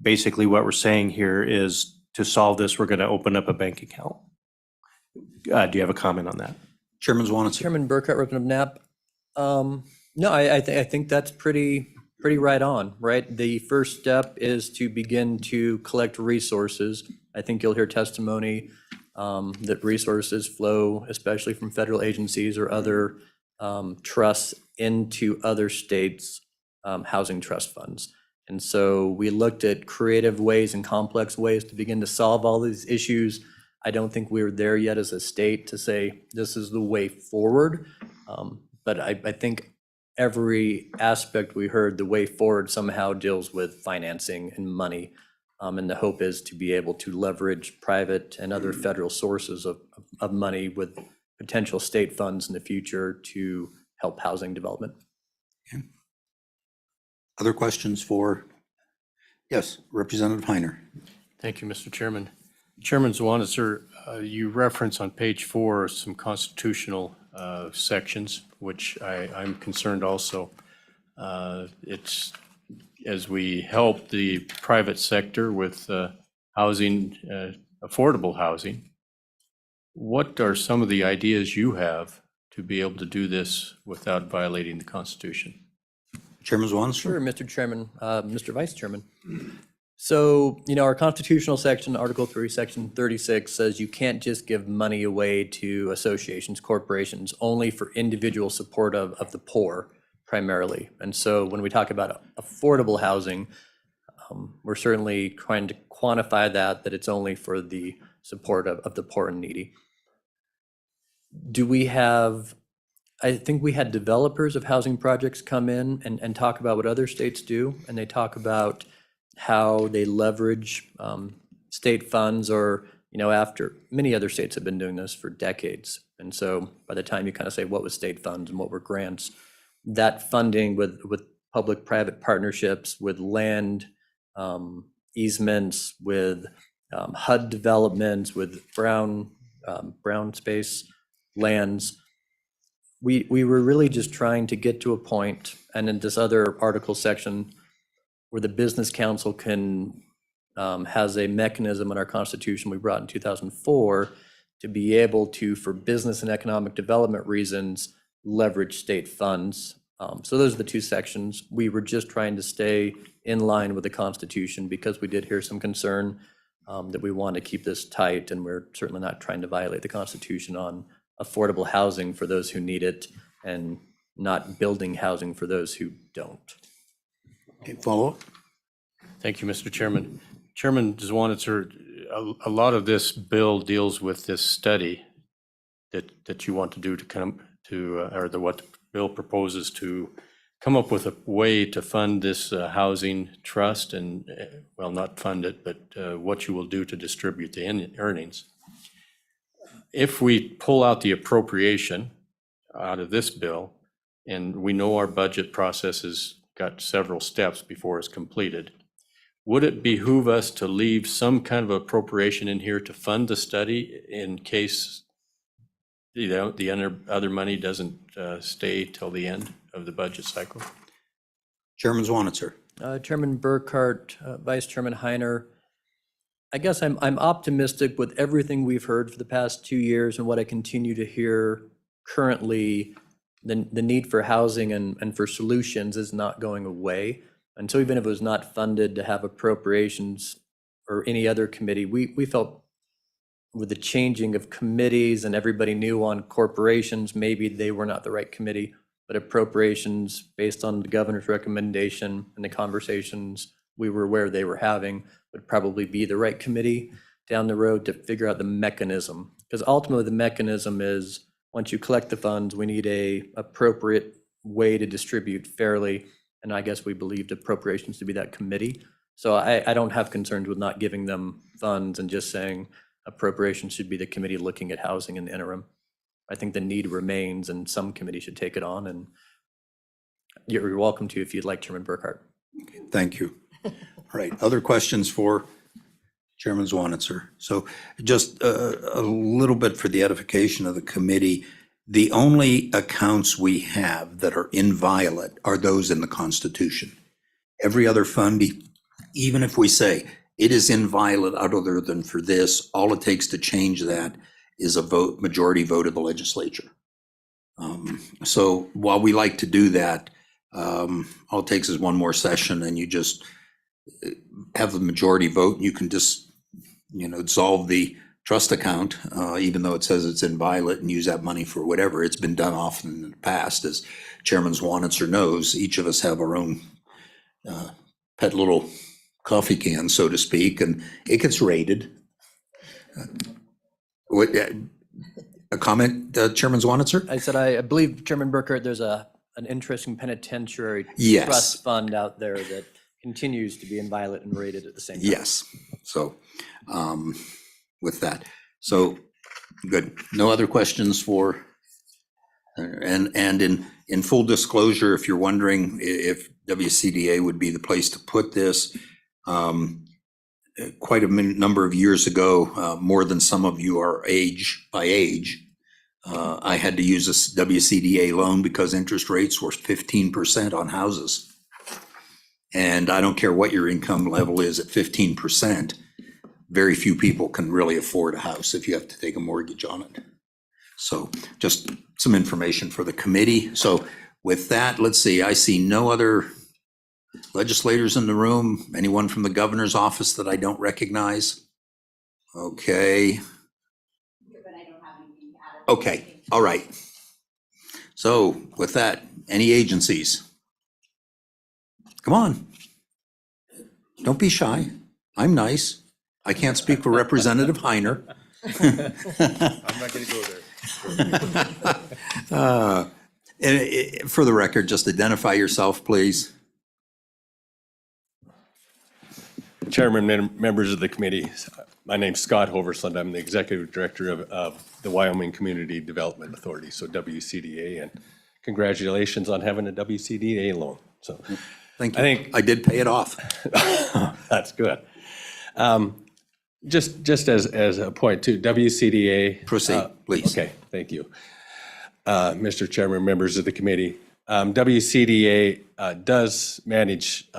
basically what we're saying here is to solve this, we're going to open up a bank account. Do you have a comment on that? Chairman Zwanitzer. Chairman Burkett, Representative Knapp. No, I think that's pretty right on, right? The first step is to begin to collect resources. I think you'll hear testimony that resources flow, especially from federal agencies or other trusts, into other states' housing trust funds. And so we looked at creative ways and complex ways to begin to solve all these issues. I don't think we're there yet as a state to say this is the way forward. But I think every aspect we heard, the way forward somehow deals with financing and money. And the hope is to be able to leverage private and other federal sources of money with potential state funds in the future to help housing development. Okay. Other questions for, yes, Representative Heiner. Thank you, Mr. Chairman. Chairman Zwanitzer, you reference on page 4 some constitutional sections, which I'm concerned also. It's as we help the private sector with housing, affordable housing, what are some of the ideas you have to be able to do this without violating the Constitution? Chairman Zwanitzer. Sure, Mr. Chairman, Mr. Vice Chairman. So, our constitutional section, Article 3, Section 36 says you can't just give money away to associations, corporations, only for individual support of the poor primarily. And so when we talk about affordable housing, we're certainly trying to quantify that it's only for the support of the poor and needy. I think we had developers of housing projects come in and talk about what other states do, and they talk about how they leverage state funds or, after many other states have been doing this for decades. And so by the time you kind of say what was state funds and what were grants, that funding with public-private partnerships, with land easements, with HUD developments, with brown space lands, we were really just trying to get to a point, and in this other article section, where the Business Council has a mechanism in our Constitution we brought in 2004 to be able to, for business and economic development reasons, leverage state funds. So those are the two sections. We were just trying to stay in line with the Constitution because we did hear some concern that we want to keep this tight, and we're certainly not trying to violate the Constitution on affordable housing for those who need it and not building housing for those who don't. Okay, follow up. Thank you, Mr. Chairman. Chairman Zwanitzer, a lot of this bill deals with this study that you want to do to come to, what the bill proposes to come up with a way to fund this housing trust and, well, not fund it, but what you will do to distribute the earnings. if we pull out the appropriation out of this bill, and we know our budget process has got several steps before it's completed, would it behoove us to leave some kind of appropriation in here to fund the study in case the other money doesn't stay till the end of the budget cycle? Chairman Zwanitzer. Chairman Burkhart, Vice Chairman Heiner, I guess I'm optimistic with everything we've heard for the past 2 years and what I continue to hear currently. The need for housing and for solutions is not going away. And so even if it was not funded to have appropriations or any other committee, we felt with the changing of committees and everybody knew on corporations, maybe they were not the right committee, but appropriations based on the governor's recommendation and the conversations we were aware they were having would probably be the right committee down the road to figure out the mechanism. Because ultimately the mechanism is once you collect the funds, we need a appropriate way to distribute fairly. And I guess we believed appropriations to be that committee. So I don't have concerns with not giving them funds and just saying appropriations should be the committee looking at housing in the interim. I think the need remains and some committee should take it on, and you're welcome to if you'd like, Chairman Burkhart. Thank you. All right, other questions for Chairman Zwanitzer? So just a little bit for the edification of the committee. The only accounts we have that are inviolate are those in the Constitution. Every other fund, even if we say it is inviolate other than for this, all it takes to change that is a majority vote of the legislature. So while we like to do that, all it takes is one more session and you just have the majority vote and you can just, dissolve the trust account, even though it says it's inviolate, and use that money for whatever. It's been done often in the past. As Chairman Zwanitzer knows, each of us have our own pet little coffee can, so to speak, and it gets raided. A comment, Chairman Zwanitzer? I said, I believe, Chairman Burkhart, there's an interesting penitentiary Yes. trust fund out there that continues to be inviolate and rated at the same time. Yes. So with that, so good. No other questions for, and in full disclosure, if you're wondering if WCDA would be the place to put this, quite a number of years ago, more than some of you are by age, I had to use a WCDA loan because interest rates were 15% on houses. And I don't care what your income level is at 15%, very few people can really afford a house if you have to take a mortgage on it. So just some information for the committee. So with that, let's see, I see no other legislators in the room. Anyone from the governor's office that I don't recognize? Okay. Okay, all right. So with that, any agencies? Come on. Don't be shy. I'm nice. I can't speak for Representative Heiner. I'm not gonna go there. And for the record, just identify yourself, please. Chairman, members of the committee, my name's Scott Hoversland. I'm the Executive Director of the Wyoming Community Development Authority, so WCDA, and congratulations on having a WCDA loan. So Thank you. I did pay it off. that's good. Just as a point too, WCDA. Proceed, please. Okay, thank you. Mr. Chairman, members of the committee, WCDA does manage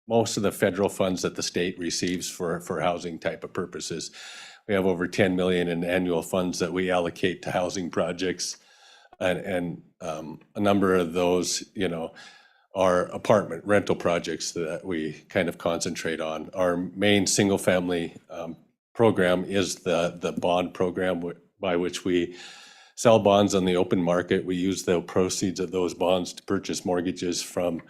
most of the federal funds that the state receives for housing type of purposes. We have over 10 million in annual funds that we allocate to housing projects, and a number of those, are apartment rental projects that we kind of concentrate on. Our main single family program is the bond program by which we sell bonds on the open market. We use the proceeds of those bonds to purchase mortgages from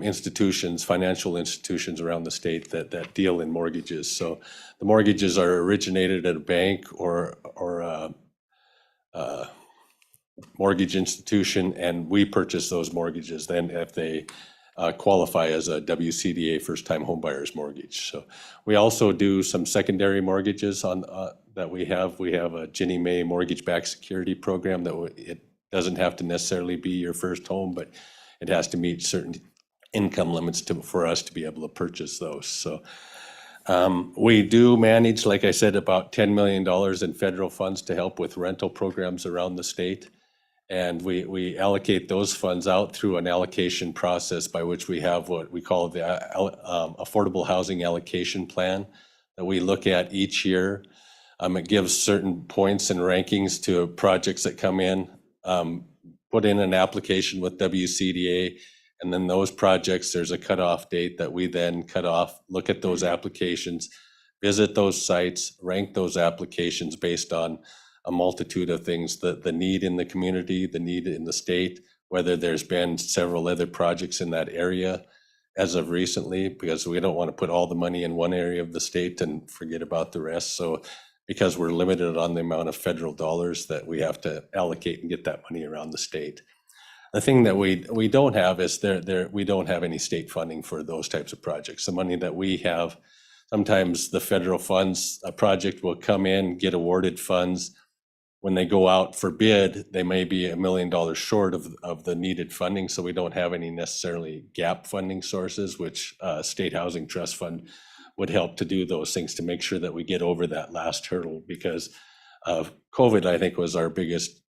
institutions, financial institutions around the state that deal in mortgages. So the mortgages are originated at a bank or a mortgage institution, and we purchase those mortgages then if they qualify as a WCDA first-time homebuyer's mortgage. So we also do some secondary mortgages on that we have. We have a Ginnie Mae mortgage-backed security program that it doesn't have to necessarily be your first home, but it has to meet certain income limits for us to be able to purchase those. So we do manage, like I said, about $10 million in federal funds to help with rental programs around the state. And we allocate those funds out through an allocation process by which we have what we call the Affordable Housing Allocation Plan that we look at each year. It gives certain points and rankings to projects that come in, put in an application with WCDA, and then those projects, there's a cutoff date that we then cut off, look at those applications, visit those sites, rank those applications based on a multitude of things, the need in the community, the need in the state, whether there's been several other projects in that area as of recently, because we don't want to put all the money in one area of the state and forget about the rest. So because we're limited on the amount of federal dollars that we have to allocate and get that money around the state. The thing that we don't have is we don't have any state funding for those types of projects. The money that we have, sometimes the federal funds, a project will come in, get awarded funds. When they go out for bid, they may be $1 million short of the needed funding, so we don't have any necessarily gap funding sources, which State Housing Trust Fund would help to do those things to make sure that we get over that last hurdle, because of COVID, I think, was our biggest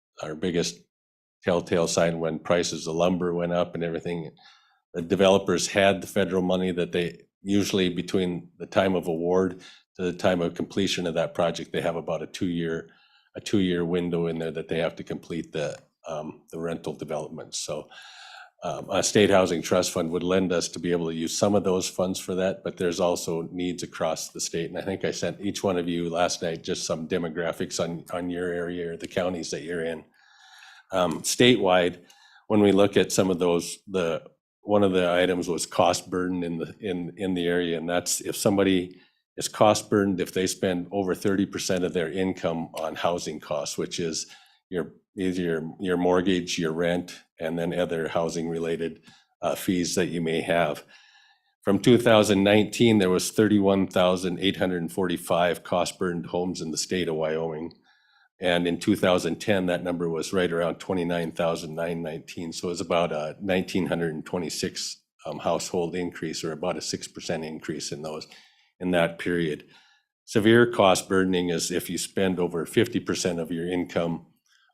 telltale sign when prices of lumber went up and everything. The developers had the federal money that they usually, between the time of award to the time of completion of that project, they have about a two-year window in there that they have to complete the rental development. So a state housing trust fund would lend us to be able to use some of those funds for that, but there's also needs across the state. And I think I sent each one of you last night just some demographics on your area or the counties that you're in. Statewide, when we look at some of those, one of the items was cost burden in the area, and that's if somebody is cost burdened if they spend over 30% of their income on housing costs, which is either your mortgage, your rent, and then other housing related fees that you may have. From 2019, there was 31,845 cost burdened homes in the state of Wyoming. And in 2010, that number was right around 29,919. So it was about a 1,926 household increase, or about a 6% increase in that period. Severe cost burdening is if you spend over 50% of your income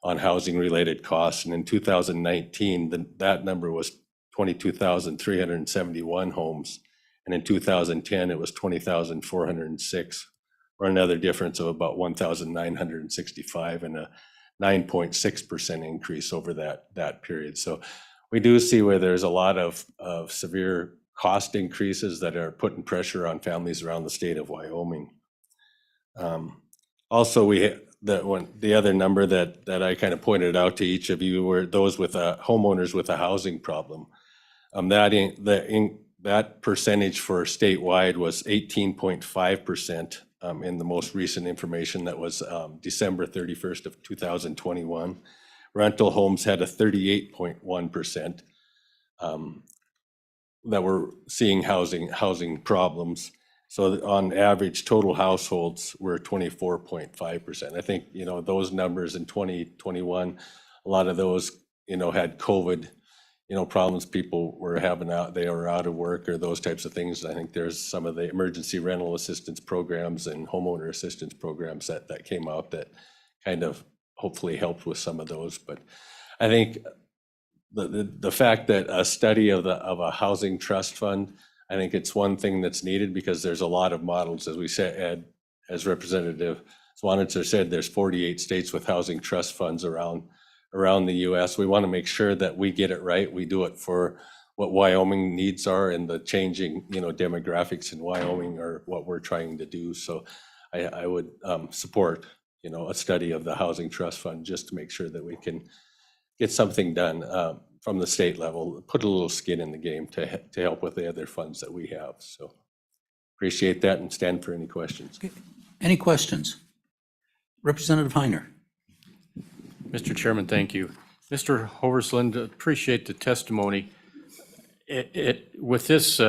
on housing related costs. And in 2019, that number was 22,371 homes. And in 2010, it was 20,406, or another difference of about 1,965, and a 9.6% increase over that period. So we do see where there's a lot of severe cost increases that are putting pressure on families around the state of Wyoming. Also, the other number that I kind of pointed out to each of you were those with homeowners with a housing problem. That percentage for statewide was 18.5% in the most recent information that was December 31st of 2021. Rental homes had a 38.1%. That were seeing housing problems. So on average, total households were 24.5%. I think, those numbers in 2021, a lot of those, had COVID, problems people were having they were out of work or those types of things. I think there's some of the emergency rental assistance programs and homeowner assistance programs that came out that kind of hopefully helped with some of those. But I think the fact that a study of a housing trust fund, I think it's one thing that's needed, because there's a lot of models, as we said, as Representative Swanitzer said, there's 48 states with housing trust funds around the US. We want to make sure that we get it right. We do it for what Wyoming needs are, and the changing, demographics in Wyoming are what we're trying to do. So I would support, a study of the housing trust fund, just to make sure that we can get something done from the state level, put a little skin in the game to help with the other funds that we have. So appreciate that, and stand for any questions. Any questions? Representative Heiner. Mr. Chairman, thank you. Mr. Hoversland, appreciate the testimony. With this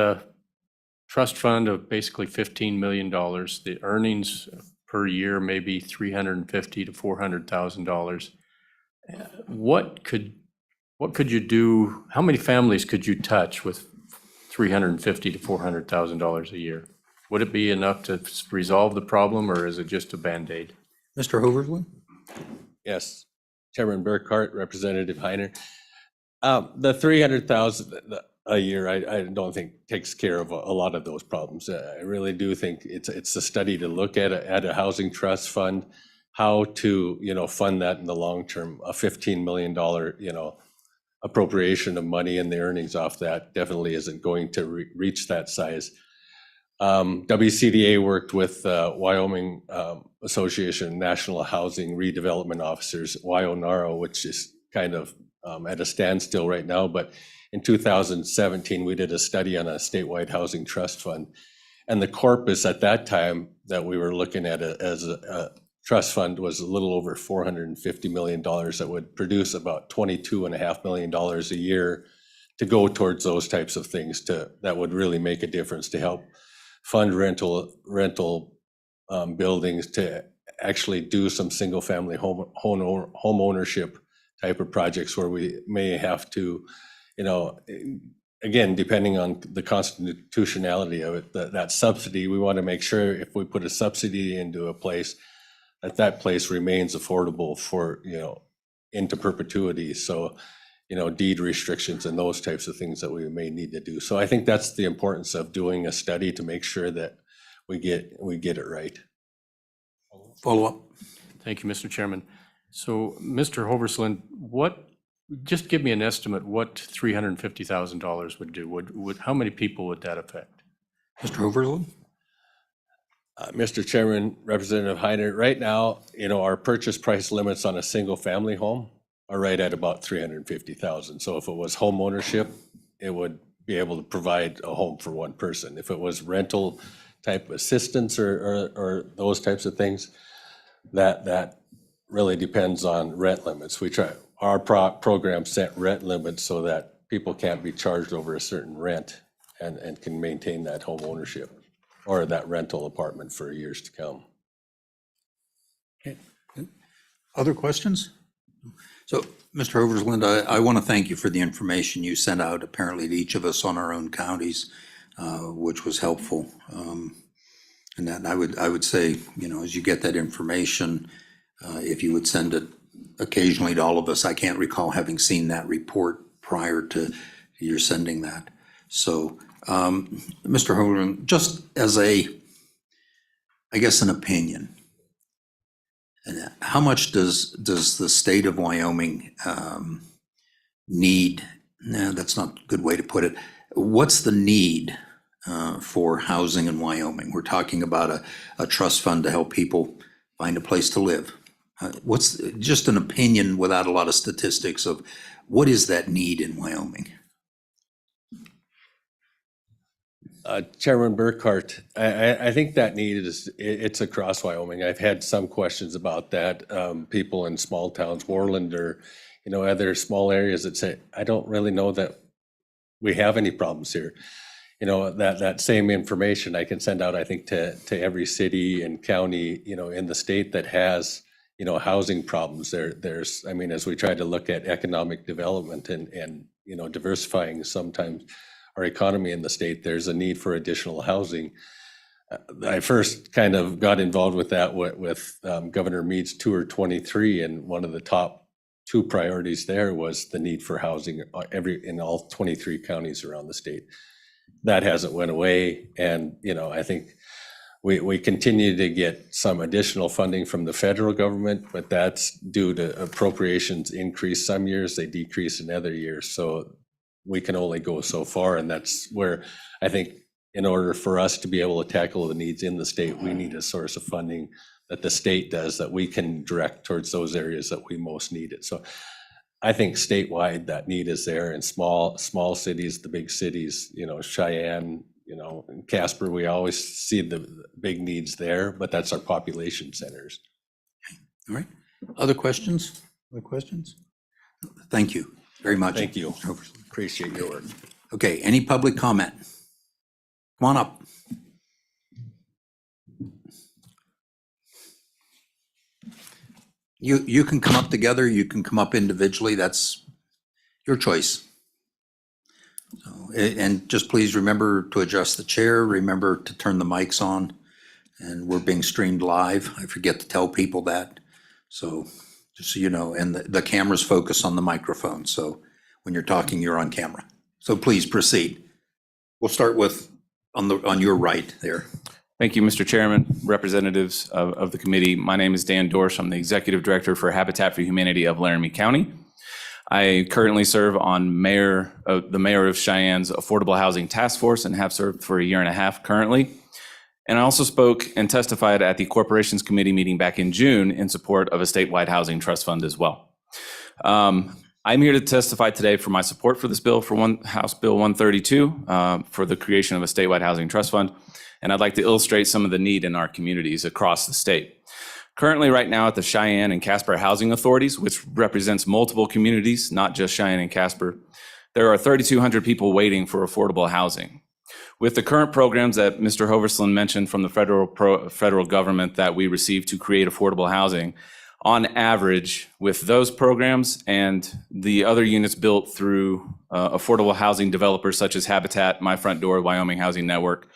trust fund of basically $15 million, the earnings per year, maybe $350,000 to $400,000. What could you do? How many families could you touch with $350,000 to $400,000 a year? Would it be enough to resolve the problem, or is it just a Band-Aid? Mr. Hoverslin? Yes, Chairman Burkhart, Representative Heiner. The 300,000 a year, I don't think takes care of a lot of those problems. I really do think it's a study to look at a housing trust fund, how to, fund that in the long term. A $15 million, appropriation of money and the earnings off that definitely isn't going to reach that size. WCDA worked with Wyoming Association National Housing Redevelopment Officers, WIONARO, which is kind of at a standstill right now. But in 2017, we did a study on a statewide housing trust fund. And the corpus at that time that we were looking at as a trust fund was a little over $450 million that would produce about $22.5 million a year to go towards those types of things that would really make a difference to help fund rental buildings, to actually do some single family home ownership type of projects where we may have to, again, depending on the constitutionality of it, that subsidy, we want to make sure if we put a subsidy into a place, that place remains affordable for, into perpetuity. So, deed restrictions and those types of things that we may need to do. So I think that's the importance of doing a study to make sure that we get it right. Follow up. Thank you, Mr. Chairman. So, Mr. Hoverslin, just give me an estimate what $350,000 would do. How many people would that affect? Mr. Hoverslin? Mr. Chairman, Representative Heiner, right now, our purchase price limits on a single family home are right at about $350,000. So if it was home ownership, it would be able to provide a home for one person. If it was rental type assistance or those types of things, that really depends on rent limits. Our program set rent limits so that people can't be charged over a certain rent and can maintain that home ownership or that rental apartment for years to come. Okay. Other questions? So, Mr. Hoverslin, I want to thank you for the information you sent out apparently to each of us on our own counties, which was helpful. And that I would say, as you get that information, if you would send it occasionally to all of us. I can't recall having seen that report prior to your sending that. So, Mr. Hogan, just as I guess an opinion, how much does the state of Wyoming need? No, that's not a good way to put it. What's the need for housing in Wyoming? We're talking about a trust fund to help people find a place to live. What's just an opinion without a lot of statistics of what is that need in Wyoming? Chairman Burkhart, I think that need it's across Wyoming. I've had some questions about that. People in small towns, Worland or, other small areas that say, I don't really know that we have any problems here. That same information I can send out, I think, to every city and county, in the state that has, housing problems. There's, as we try to look at economic development and diversifying sometimes our economy in the state, there's a need for additional housing. I first kind of got involved with that with Governor Mead's Tour 23, and one of the top 2 priorities there was the need for housing in all 23 counties around the state. That hasn't went away, and I think we continue to get some additional funding from the federal government, but that's due to appropriations increase some years, they decrease in other years. So we can only go so far, and that's where I think in order for us to be able to tackle the needs in the state, we need a source of funding that the state does that we can direct towards those areas that we most need it. So I think statewide that need is there in small cities, the big cities, Cheyenne, and Casper, we always see the big needs there, but that's our population centers. All right. Other questions? Thank you very much. Thank you. Appreciate your work. Okay, any public comment? Come on up. You can come up together, you can come up individually, that's your choice. So, and just please remember to adjust the chair, remember to turn the mics on, and we're being streamed live. I forget to tell people that. So just so you know, and the cameras focus on the microphone, so when you're talking, you're on camera. So please proceed. We'll start with on your right there. Thank you, Mr. Chairman, representatives of the committee. My name is Dan Dorsch. I'm the Executive Director for Habitat for Humanity of Laramie County. I currently serve on the Mayor of Cheyenne's Affordable Housing Task Force and have served for a year and a half currently. And I also spoke and testified at the Corporations Committee meeting back in June in support of a statewide housing trust fund as well. I'm here to testify today for my support for this bill, for House Bill 132, for the creation of a statewide housing trust fund. And I'd like to illustrate some of the need in our communities across the state. Currently, right now at the Cheyenne and Casper Housing Authorities, which represents multiple communities, not just Cheyenne and Casper, there are 3,200 people waiting for affordable housing. With the current programs that Mr. Hoversland mentioned from the federal government that we receive to create affordable housing, on average, with those programs and the other units built through affordable housing developers such as Habitat, My Front Door, Wyoming Housing Network,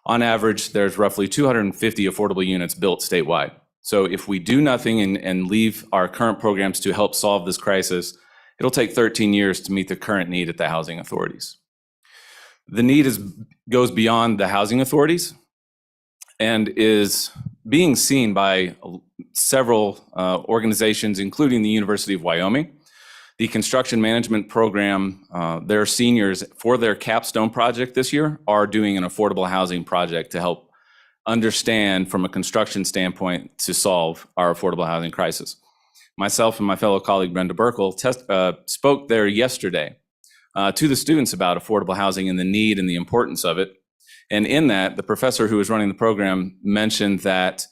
on average, there's roughly 250 affordable units built statewide. So if we do nothing and leave our current programs to help solve this crisis, it'll take 13 years to meet the current need at the housing authorities. The need goes beyond the housing authorities and is being seen by several organizations, including the University of Wyoming. The construction management program, their seniors for their capstone project this year are doing an affordable housing project to help understand from a construction standpoint to solve our affordable housing crisis. Myself and my fellow colleague Brenda Burkle spoke there yesterday to the students about affordable housing and the need and the importance of it. And in that, the professor who was running the program mentioned that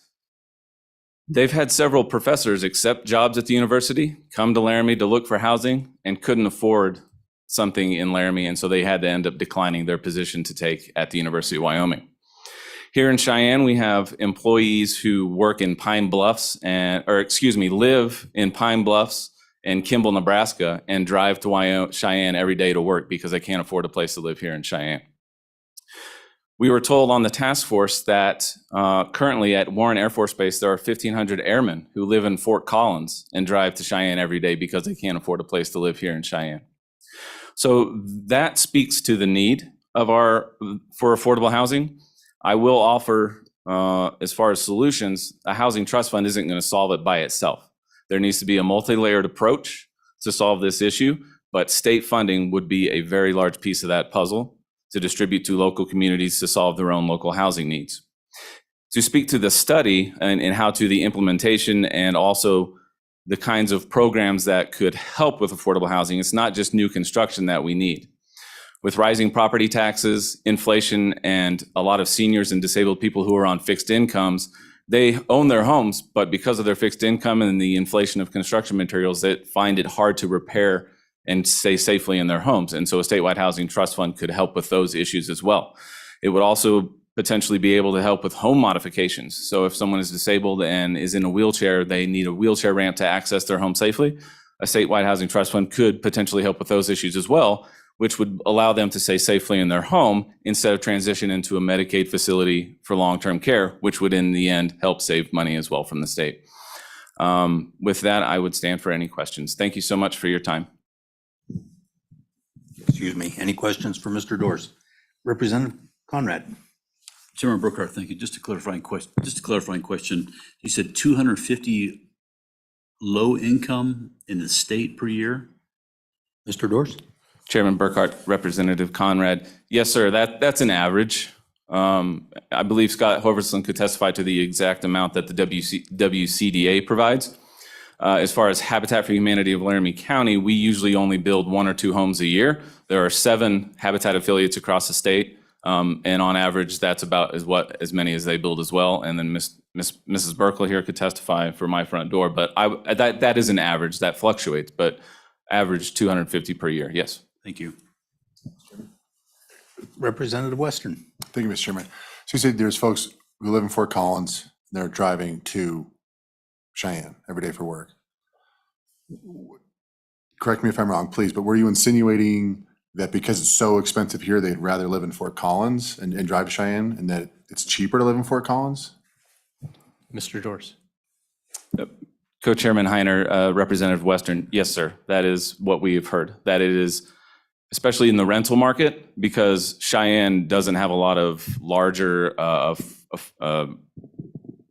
they've had several professors accept jobs at the university, come to Laramie to look for housing, and couldn't afford something in Laramie, and so they had to end up declining their position to take at the University of Wyoming. Here in Cheyenne, we have employees who work in Pine Bluffs live in Pine Bluffs and Kimball, Nebraska, and drive to Cheyenne every day to work because they can't afford a place to live here in Cheyenne. We were told on the task force that currently at Warren Air Force Base, there are 1,500 airmen who live in Fort Collins and drive to Cheyenne every day because they can't afford a place to live here in Cheyenne. So that speaks to the need for affordable housing. I will offer, as far as solutions, a housing trust fund isn't going to solve it by itself. There needs to be a multi-layered approach to solve this issue, but state funding would be a very large piece of that puzzle to distribute to local communities to solve their own local housing needs. To speak to the study and how to the implementation and also the kinds of programs that could help with affordable housing, it's not just new construction that we need. With rising property taxes, inflation, and a lot of seniors and disabled people who are on fixed incomes, they own their homes, but because of their fixed income and the inflation of construction materials, they find it hard to repair and stay safely in their homes. And so a statewide housing trust fund could help with those issues as well. It would also potentially be able to help with home modifications. So if someone is disabled and is in a wheelchair, they need a wheelchair ramp to access their home safely. A statewide housing trust fund could potentially help with those issues as well, which would allow them to stay safely in their home instead of transition into a Medicaid facility for long-term care, which would in the end help save money as well from the state. With that, I would stand for any questions. Thank you so much for your time. Excuse me, any questions for Mr. Dorsch? Representative Conrad. Chairman Burkhart, thank you. Just a clarifying question. You said 250 low income in the state per year? Mr. Dorsch? Chairman Burkhart, Representative Conrad. Yes, sir, that's an average. I believe Scott Hoversland could testify to the exact amount that the WCDA provides. As far as Habitat for Humanity of Laramie County, we usually only build 1 or 2 homes a year. There are 7 Habitat affiliates across the state, and on average, that's about as many as they build as well. And then Mrs. Burkle here could testify for My Front Door, but that is an average. That fluctuates, but average 250 per year. Yes. Thank you. Representative Western. Thank you, Mr. Chairman. So you said there's folks who live in Fort Collins, they're driving to Cheyenne every day for work. correct me if I'm wrong, please, but were you insinuating that because it's so expensive here, they'd rather live in Fort Collins and drive to Cheyenne, and that it's cheaper to live in Fort Collins? Mr. Dorse. Co-Chairman Heiner, Representative Western, yes, sir. That is what we have heard. That it is, especially in the rental market, because Cheyenne doesn't have a lot of larger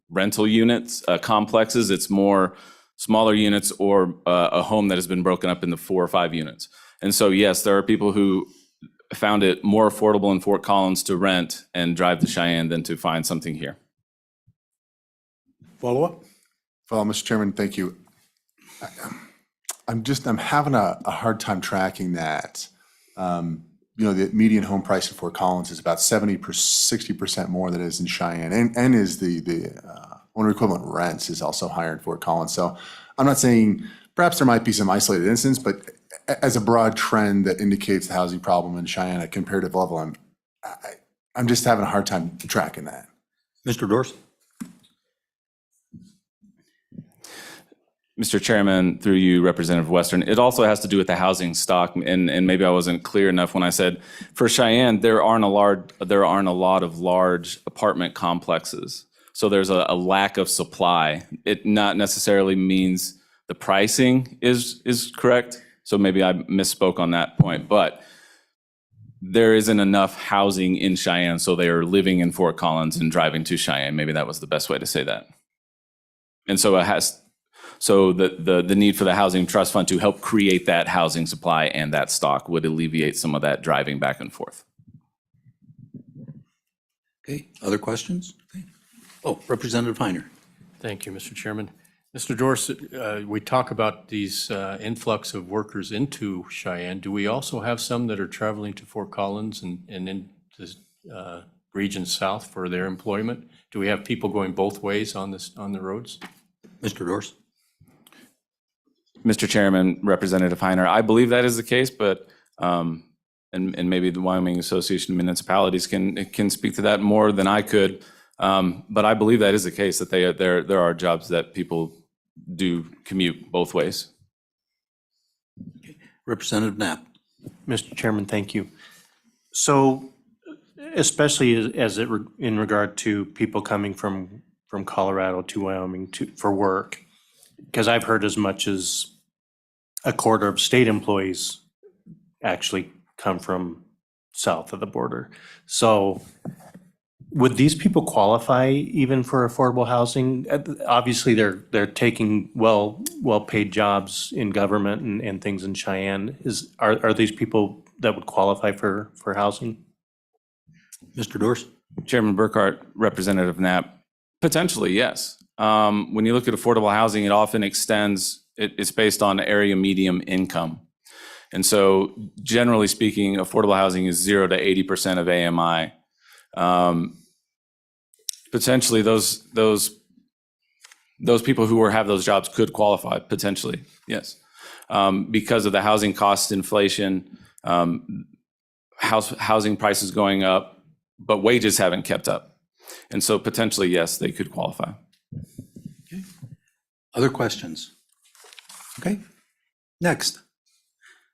rental units, complexes. It's more smaller units or a home that has been broken up into 4 or 5 units. And so, yes, there are people who found it more affordable in Fort Collins to rent and drive to Cheyenne than to find something here. Follow-up? Well, Mr. Chairman, thank you. I'm having a hard time tracking that. The median home price in Fort Collins is about 60% more than it is in Cheyenne, and is the owner equivalent rents is also higher in Fort Collins. So I'm not saying, perhaps there might be some isolated incidents, but as a broad trend that indicates the housing problem in Cheyenne at a comparative level, I'm just having a hard time tracking that. Mr. Dorse? Mr. Chairman, through you, Representative Western, it also has to do with the housing stock, and maybe I wasn't clear enough when I said, for Cheyenne, there aren't a lot of large apartment complexes. So there's a lack of supply. It not necessarily means the pricing is correct. So maybe I misspoke on that point, but there isn't enough housing in Cheyenne, so they are living in Fort Collins and driving to Cheyenne. Maybe that was the best way to say that. And so the need for the Housing Trust Fund to help create that housing supply and that stock would alleviate some of that driving back and forth. Okay, other questions? Okay. Oh, Representative Heiner. Thank you, Mr. Chairman. Mr. Dorse, we talk about these influx of workers into Cheyenne. Do we also have some that are traveling to Fort Collins and into the region south for their employment? Do we have people going both ways on the roads? Mr. Dorse? Mr. Chairman, Representative Heiner, I believe that is the case, but and maybe the Wyoming Association of Municipalities can speak to that more than I could. But I believe that is the case, that there are jobs that people do commute both ways. Representative Knapp. Mr. Chairman, thank you. So especially in regard to people coming from Colorado to Wyoming for work, because I've heard as much as a quarter of state employees actually come from south of the border. So would these people qualify even for affordable housing? Obviously, they're taking well-paid jobs in government and things in Cheyenne. Are these people that would qualify for housing? Mr. Dorse? Chairman Burkhart, Representative Knapp, potentially, yes. When you look at affordable housing, it often extends, it's based on area median income. And so generally speaking, affordable housing is 0 to 80% of AMI. Potentially those people who have those jobs could qualify, potentially, yes. Because of the housing cost inflation, housing prices going up, but wages haven't kept up. And so potentially, yes, they could qualify. Okay. Other questions? Okay. Next.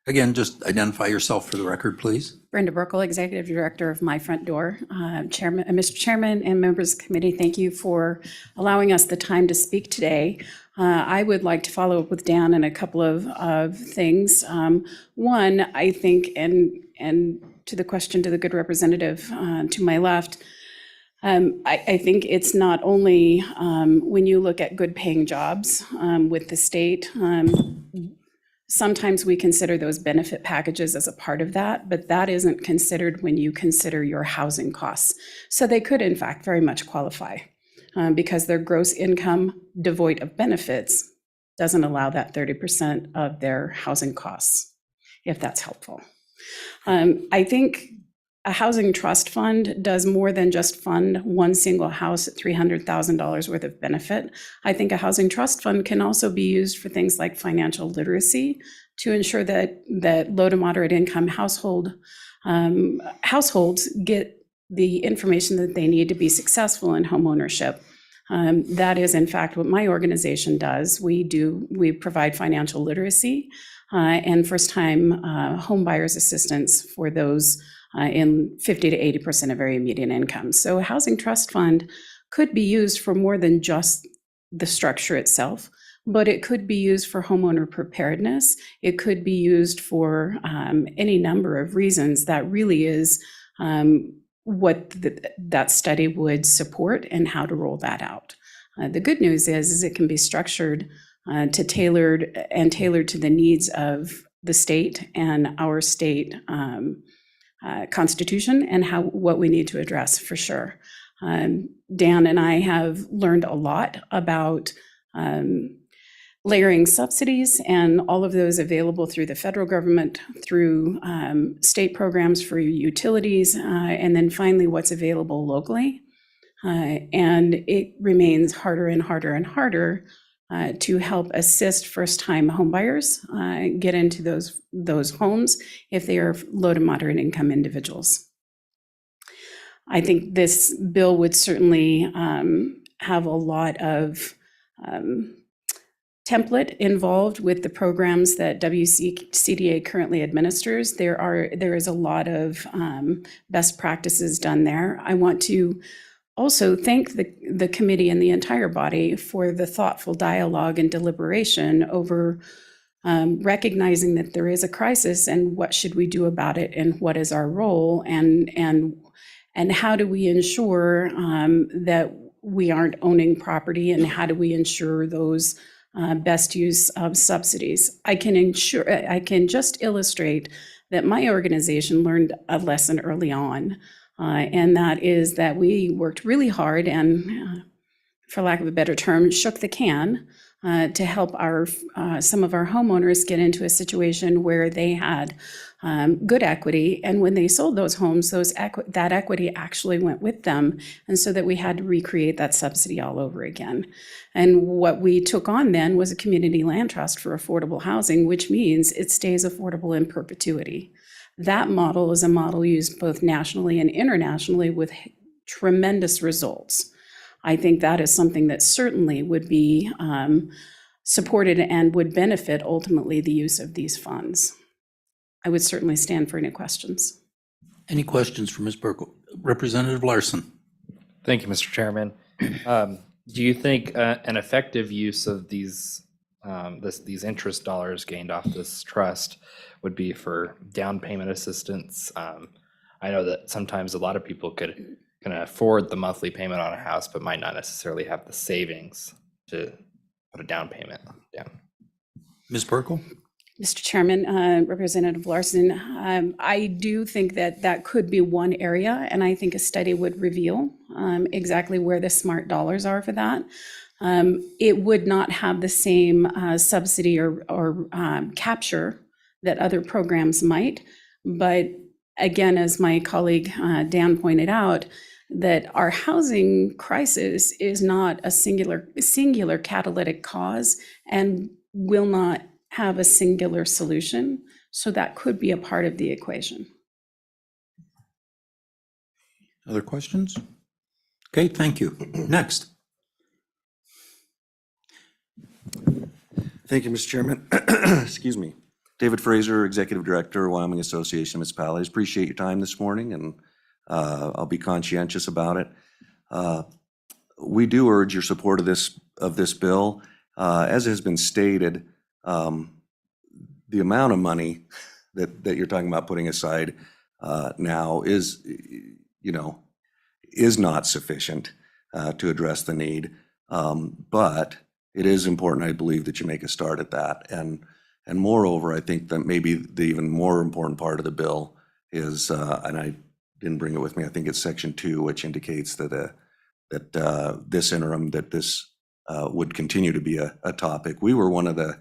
Again, just identify yourself for the record, please. Brenda Burkle, Executive Director of My Front Door. Mr. Chairman and members of the committee, thank you for allowing us the time to speak today. I would like to follow up with Dan on a couple of things. One, I think, and to the question to the good representative to my left, I think it's not only when you look at good paying jobs with the state, sometimes we consider those benefit packages as a part of that, but that isn't considered when you consider your housing costs. So they could, in fact, very much qualify because their gross income devoid of benefits doesn't allow that 30% of their housing costs, if that's helpful. I think a housing trust fund does more than just fund one single house at $300,000 worth of benefit. I think a housing trust fund can also be used for things like financial literacy to ensure that low to moderate income households get the information that they need to be successful in home ownership. That is in fact what my organization does. We provide financial literacy and first-time home buyers assistance for those in 50 to 80% of area median income. So a housing trust fund could be used for more than just the structure itself, but it could be used for homeowner preparedness. It could be used for any number of reasons. That really is what that study would support and how to roll that out. The good news is it can be structured tailored to the needs of the state and our state constitution and what we need to address for sure. Dan and I have learned a lot about layering subsidies and all of those available through the federal government, through state programs for utilities, and then finally what's available locally. And it remains harder and harder and harder to help assist first-time homebuyers get into those homes if they are low to moderate income individuals. I think this bill would certainly have a lot of template involved with the programs that WCDA currently administers. There is a lot of best practices done there. I want to also thank the committee and the entire body for the thoughtful dialogue and deliberation over recognizing that there is a crisis and what should we do about it and what is our role and how do we ensure that we aren't owning property and how do we ensure those best use of subsidies. I can just illustrate that my organization learned a lesson early on. And that is that we worked really hard and, for lack of a better term, shook the can to help some of our homeowners get into a situation where they had good equity. And when they sold those homes, that equity actually went with them. And so that we had to recreate that subsidy all over again. And what we took on then was a community land trust for affordable housing, which means it stays affordable in perpetuity. That model is a model used both nationally and internationally with tremendous results. I think that is something that certainly would be supported and would benefit ultimately the use of these funds. I would certainly stand for any questions. Any questions for Ms. Burkle? Representative Larson. Thank you, Mr. Chairman. Do you think an effective use of these interest dollars gained off this trust would be for down payment assistance? I know that sometimes a lot of people can afford the monthly payment on a house, but might not necessarily have the savings to put a down payment down. Ms. Burkle? Mr. Chairman, Representative Larson, I do think that could be one area, and I think a study would reveal exactly where the smart dollars are for that. It would not have the same subsidy or capture that other programs might. But again, as my colleague Dan pointed out, that our housing crisis is not a singular catalytic cause and will not have a singular solution. So that could be a part of the equation. Other questions? Okay, thank you. Next. Thank you, Mr. Chairman. Excuse me. David Fraser, Executive Director, Wyoming Association of Municipalities. Appreciate your time this morning, and I'll be conscientious about it. We do urge your support of this bill. As has been stated, the amount of money that you're talking about putting aside now is not sufficient to address the need. But it is important, I believe, that you make a start at that. And moreover, I think that maybe the even more important part of the bill is, and I didn't bring it with me, I think it's section 2, which indicates that this interim, that this would continue to be a topic. We were one of the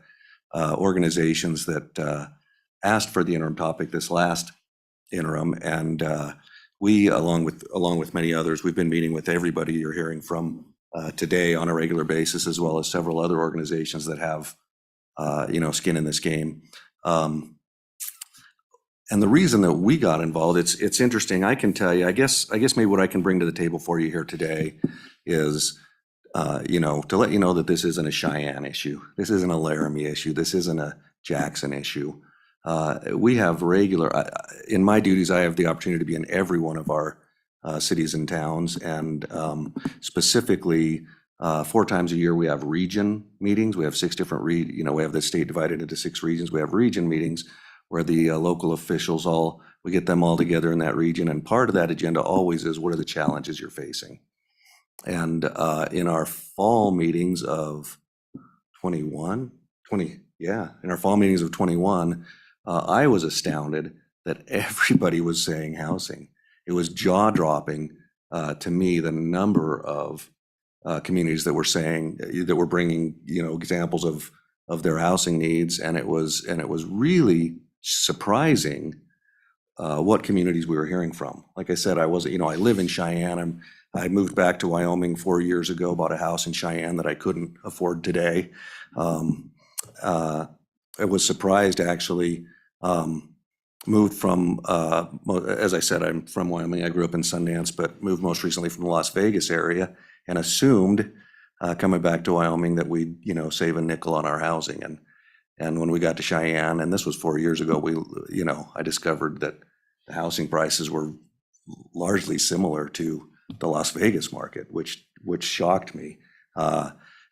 organizations that asked for the interim topic this last interim, and we, along with many others, we've been meeting with everybody you're hearing from today on a regular basis, as well as several other organizations that have skin in this game. And the reason that we got involved, it's interesting. I can tell you, I guess maybe what I can bring to the table for you here today is to let you know that this isn't a Cheyenne issue. This isn't a Laramie issue. This isn't a Jackson issue. We have in my duties, I have the opportunity to be in every one of our cities and towns, and specifically 4 times a year we have region meetings. We have 6 different we have the state divided into 6 regions. We have region meetings where the local officials we get them all together in that region, and part of that agenda always is, what are the challenges you're facing? And in our fall meetings of 21, I was astounded that everybody was saying housing. It was jaw-dropping to me, the number of communities that were saying, that were bringing, examples of their housing needs, and it was really surprising what communities we were hearing from. Like I said, I live in Cheyenne. I moved back to Wyoming 4 years ago, bought a house in Cheyenne that I couldn't afford today. I was surprised, actually. Moved from, as I said, I'm from Wyoming. I grew up in Sundance, but moved most recently from the Las Vegas area, and assumed coming back to Wyoming that we'd, save a nickel on our housing. And when we got to Cheyenne, and this was 4 years ago, I discovered that the housing prices were largely similar to the Las Vegas market, which shocked me.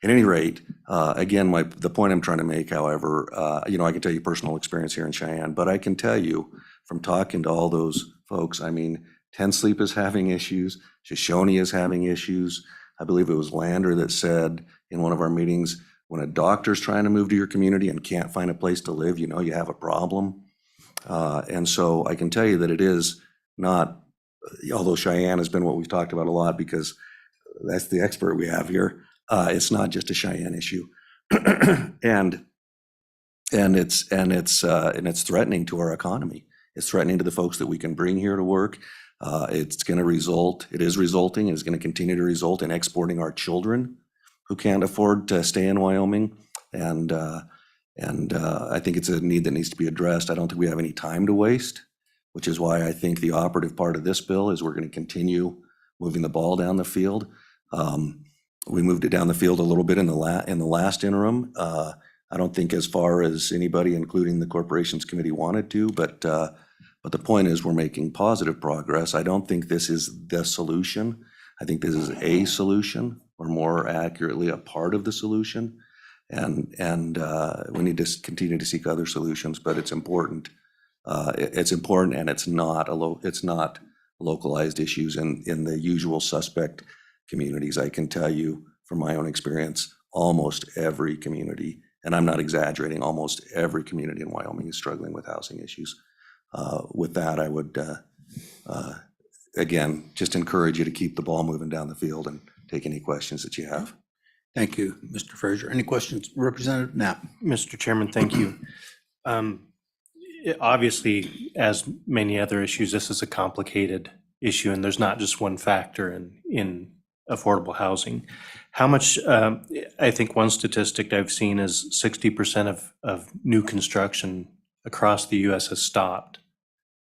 At any rate, again, the point I'm trying to make, however, I can tell you personal experience here in Cheyenne, but I can tell you from talking to all those folks, Ten Sleep is having issues, Shoshone is having issues. I believe it was Lander that said in one of our meetings, when a doctor's trying to move to your community and can't find a place to live, you have a problem. And so I can tell you that it is not, although Cheyenne has been what we've talked about a lot because that's the expert we have here, it's not just a Cheyenne issue. and it's threatening to our economy. It's threatening to the folks that we can bring here to work. It is resulting, and is going to continue to result in exporting our children who can't afford to stay in Wyoming. And I think it's a need that needs to be addressed. I don't think we have any time to waste, which is why I think the operative part of this bill is we're going to continue moving the ball down the field. We moved it down the field a little bit in the last interim. I don't think as far as anybody, including the Corporations Committee, wanted to, but the point is we're making positive progress. I don't think this is the solution. I think this is a solution, or more accurately, a part of the solution. And we need to continue to seek other solutions, but it's important. It's important, and it's not localized issues in the usual suspect communities. I can tell you from my own experience, almost every community, and I'm not exaggerating, almost every community in Wyoming is struggling with housing issues. With that, I would, again, just encourage you to keep the ball moving down the field and take any questions that you have. Thank you, Mr. Frazier. Any questions? Representative Knapp. Mr. Chairman, thank you. Obviously, as many other issues, this is a complicated issue, and there's not just one factor in affordable housing. How much, I think one statistic I've seen is 60% of new construction across the U.S. has stopped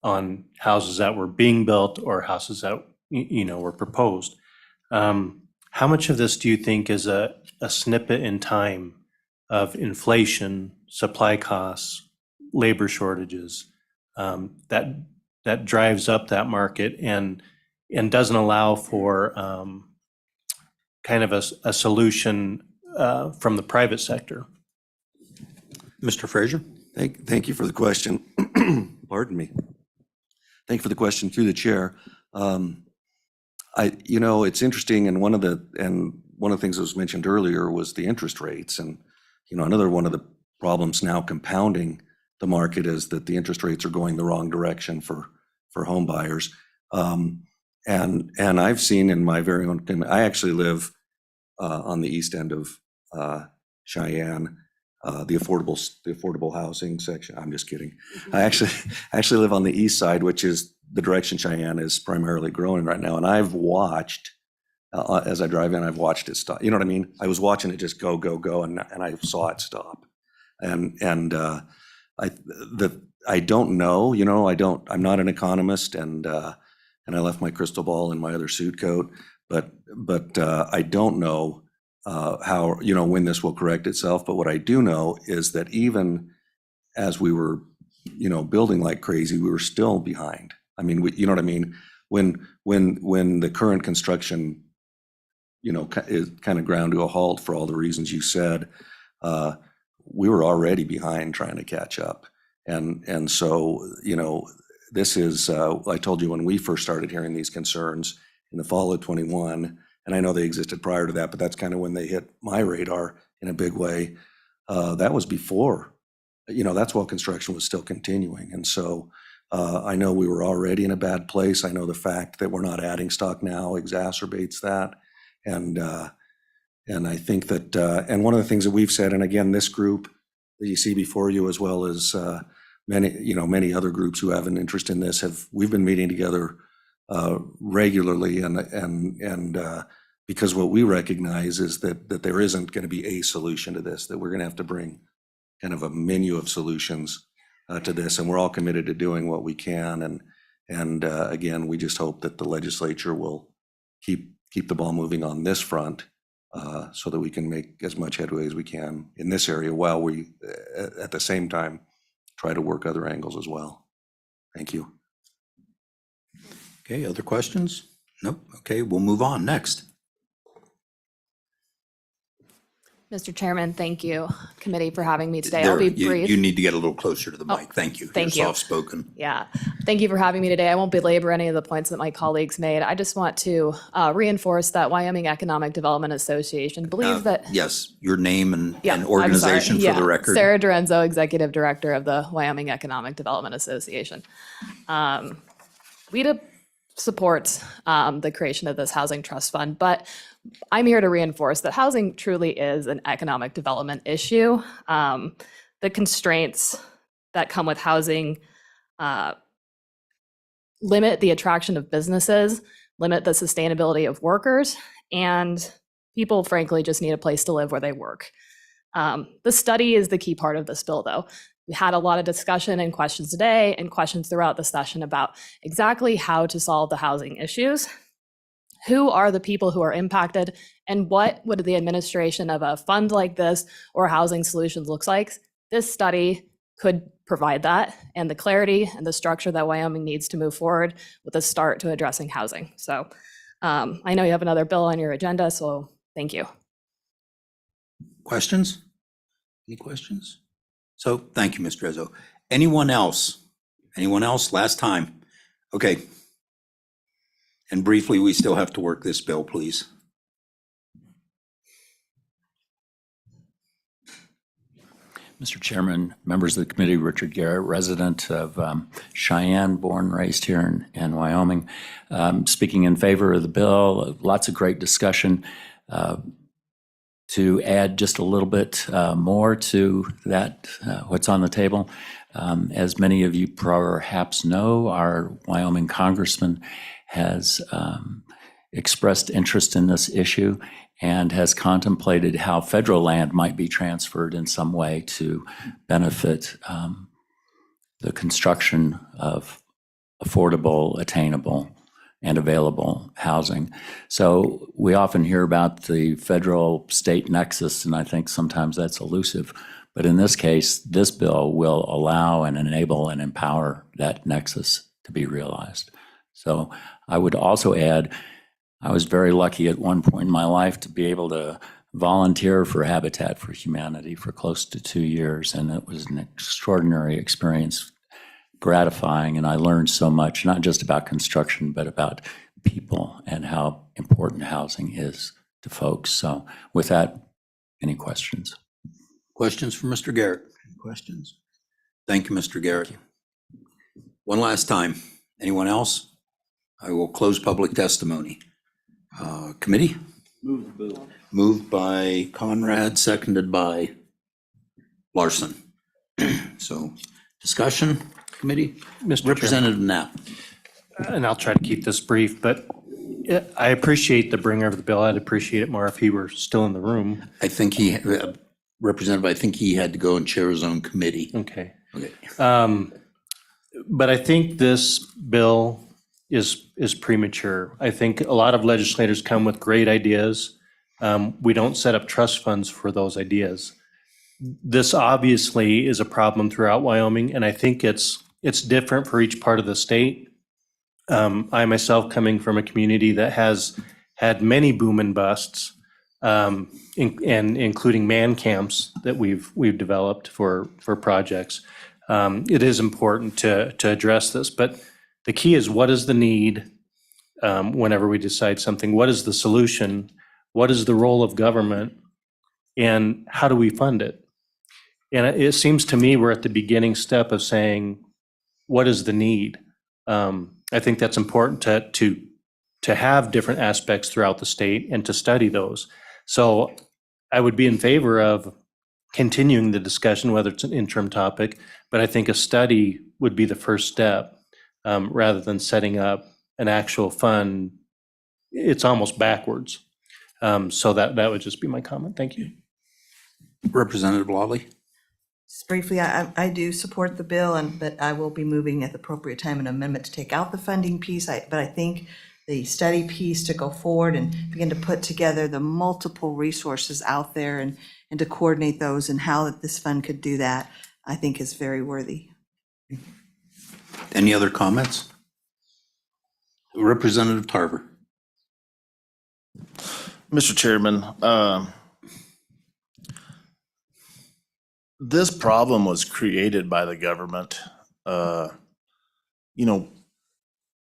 on houses that were being built or houses that, were proposed. How much of this do you think is a snippet in time of inflation, supply costs, labor shortages, that drives up that market and doesn't allow for kind of a solution from the private sector? Mr. Frazier? Thank you for the question. Pardon me. Thank you for the question through the chair. It's interesting, and one of the things that was mentioned earlier was the interest rates, and another one of the problems now compounding the market is that the interest rates are going the wrong direction for home buyers. And I've seen in my very own, I actually live on the east end of Cheyenne, the affordable housing section. I'm just kidding. I actually live on the east side, which is the direction Cheyenne is primarily growing right now. And I've watched, as I drive in, I've watched it stop. You know what I mean? I was watching it just go, and I saw it stop. And I don't know, I'm not an economist, and I left my crystal ball in my other suit coat, but I don't know how, when this will correct itself. But what I do know is that even as we were, building like crazy, we were still behind. I mean, you know what I mean? When the current construction, is kind of ground to a halt for all the reasons you said, we were already behind trying to catch up. And so, this is, I told you when we first started hearing these concerns in the fall of 21, and I know they existed prior to that, but that's kind of when they hit my radar in a big way. That was before, that's while construction was still continuing. And so I know we were already in a bad place. I know the fact that we're not adding stock now exacerbates that. And I think that, and one of the things that we've said, and again, this group that you see before you, as well as many other groups who have an interest in this, we've been meeting together regularly, and because what we recognize is that there isn't going to be a solution to this, that we're going to have to bring kind of a menu of solutions to this, and we're all committed to doing what we can. And again, we just hope that the legislature will keep the ball moving on this front, so that we can make as much headway as we can in this area, while we at the same time try to work other angles as well. Thank you. Okay, other questions? Nope. Okay, we'll move on. Next. Mr. Chairman, thank you, committee, for having me today. I'll be brief. You need to get a little closer to the mic. Thank you. Thank you. You're soft-spoken. Yeah, thank you for having me today. I won't belabor any of the points that my colleagues made. I just want to reinforce that Wyoming Economic Development Association believes that. Yes, your name and I'm organization sorry. for the record. Sarah Dorenzo, Executive Director of the Wyoming Economic Development Association. WEDA supports the creation of this housing trust fund, but I'm here to reinforce that housing truly is an economic development issue. The constraints that come with housing limit the attraction of businesses, limit the sustainability of workers, and people, frankly, just need a place to live where they work. The study is the key part of this bill, though. We had a lot of discussion and questions today and questions throughout the session about exactly how to solve the housing issues. Who are the people who are impacted, and what would the administration of a fund like this or housing solutions looks like? This study could provide that, and the clarity and the structure that Wyoming needs to move forward with a start to addressing housing. So I know you have another bill on your agenda, so thank you. Questions? Any questions? So thank you, Ms. Drezzo. Anyone else? Anyone else? Last time. Okay. And briefly, we still have to work this bill, please. Mr. Chairman, members of the committee, Richard Garrett, resident of Cheyenne, born and raised here in Wyoming. Speaking in favor of the bill, lots of great discussion. To add just a little bit more to that, what's on the table, as many of you perhaps know, our Wyoming congressman has expressed interest in this issue and has contemplated how federal land might be transferred in some way to benefit the construction of affordable, attainable, and available housing. So we often hear about the federal-state nexus, and I think sometimes that's elusive. But in this case, this bill will allow and enable and empower that nexus to be realized. So I would also add, I was very lucky at one point in my life to be able to volunteer for Habitat for Humanity for close to 2 years, and it was an extraordinary experience, gratifying, and I learned so much, not just about construction, but about people and how important housing is to folks. So with that, any questions? Questions for Mr. Garrett? Questions? Thank you, Mr. Garrett. One last time. Anyone else? I will close public testimony. Committee? Move the bill. Moved by Conrad, seconded by Larson. So discussion, committee? Mr. Representative Knapp. And I'll try to keep this brief, but I appreciate the bringer of the bill. I'd appreciate it more if he were still in the room. I think he, Representative, I think he had to go and chair his own committee. Okay. Okay. But I think this bill is premature. I think a lot of legislators come with great ideas we don't set up trust funds for those ideas. This obviously is a problem throughout Wyoming, and I think it's different for each part of the state. I myself, coming from a community that has had many boom and busts, and including man camps that we've developed for projects, it is important to address this. But the key is, what is the need whenever we decide something? What is the solution? What is the role of government? And how do we fund it? And it seems to me we're at the beginning step of saying, what is the need? I think that's important to have different aspects throughout the state and to study those. So I would be in favor of continuing the discussion, whether it's an interim topic, but I think a study would be the first step rather than setting up an actual fund. It's almost backwards. So that would just be my comment. Thank you. Representative Lawley? Just briefly, I do support the bill, but I will be moving at the appropriate time an amendment to take out the funding piece. But I think the study piece to go forward and begin to put together the multiple resources out there and to coordinate those and how that this fund could do that, I think is very worthy. Any other comments? Representative Tarver? Mr. Chairman, this problem was created by the government.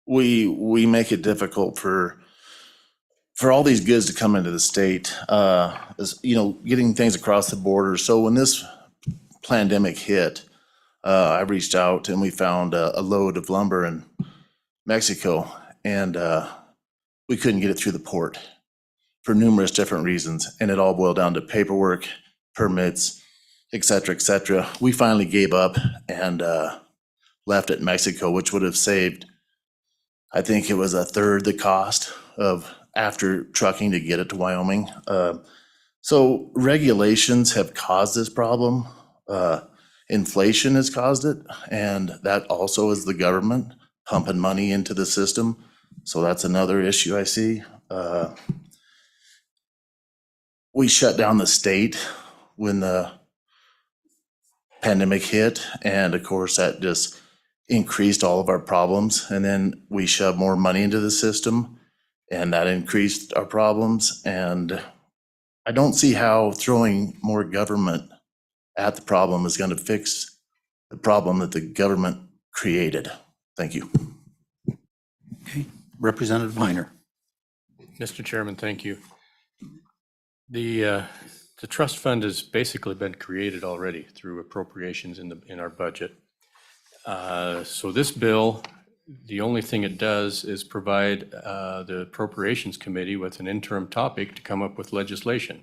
We make it difficult for all these goods to come into the state, getting things across the border. So when this pandemic hit, I reached out and we found a load of lumber in Mexico, and we couldn't get it through the port for numerous different reasons. And it all boiled down to paperwork, permits, et cetera, et cetera. We finally gave up and left it in Mexico, which would have saved, I think it was a third the cost of after trucking to get it to Wyoming. So regulations have caused this problem. Inflation has caused it, and that also is the government pumping money into the system. So that's another issue I see. We shut down the state when the pandemic hit, and of course that just increased all of our problems. And then we shoved more money into the system, and that increased our problems. And I don't see how throwing more government at the problem is going to fix the problem that the government created. Thank you. Okay, Representative Heiner? Mr. Chairman, thank you. The trust fund has basically been created already through appropriations in our budget. So this bill, the only thing it does is provide the Appropriations Committee with an interim topic to come up with legislation,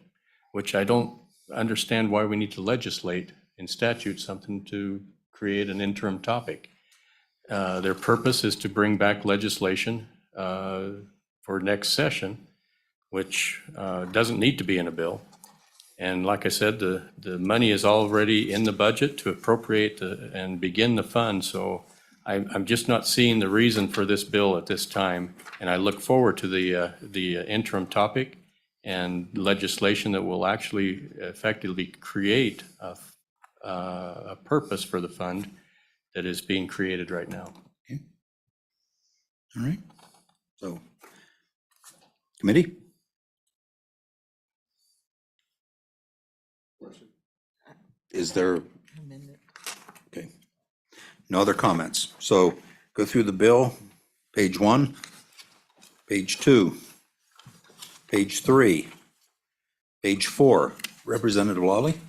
which I don't understand why we need to legislate in statute something to create an interim topic. Their purpose is to bring back legislation for next session, which doesn't need to be in a bill. And like I said, the money is already in the budget to appropriate and begin the fund. So I'm just not seeing the reason for this bill at this time. And I look forward to the interim topic and legislation that will actually effectively create a purpose for the fund that is being created right now. Okay. All right. So, committee? Is there? Okay. No other comments. So go through the bill, page 1, page 2, page 3, page 4. Representative Lawley?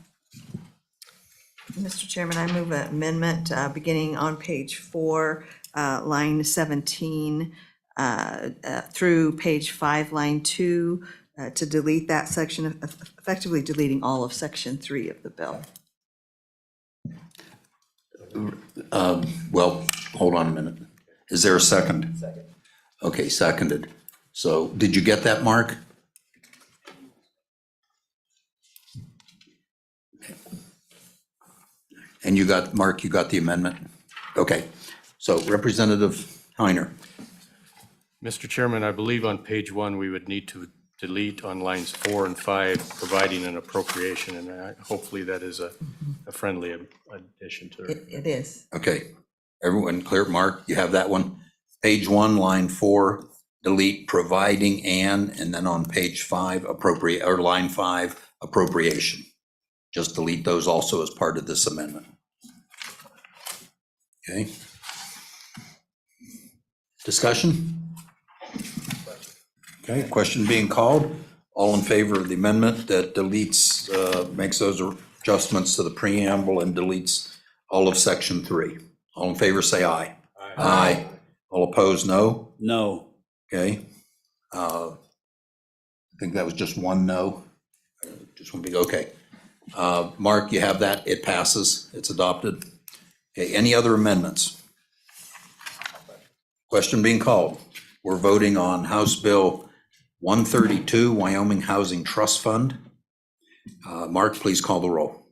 Mr. Chairman, I move an amendment beginning on page 4, line 17, through page 5, line 2, to delete that section, effectively deleting all of section 3 of the bill. Well, hold on a minute. Is there a second? Second. Okay, seconded. So did you get that, Mark? And you got, Mark, you got the amendment? Okay. So Representative Heiner. Mr. Chairman, I believe on page 1, we would need to delete on lines 4 and 5, providing an appropriation, and hopefully that is a friendly addition to it. It is. Okay, everyone clear? Mark, you have that one? Page 1, line 4, delete providing and then on page 5, appropriate, or line 5, appropriation. Just delete those also as part of this amendment. Okay. Discussion? Okay, question being called. All in favor of the amendment that deletes, makes those adjustments to the preamble and deletes all of section 3? All in favor, say aye. Aye. All opposed, no? No. Okay. I think that was just one no. Just one big, okay. Mark, you have that? It passes. It's adopted. Okay, any other amendments? Question being called. We're voting on House Bill 132, Wyoming Housing Trust Fund. Mark, please call the roll.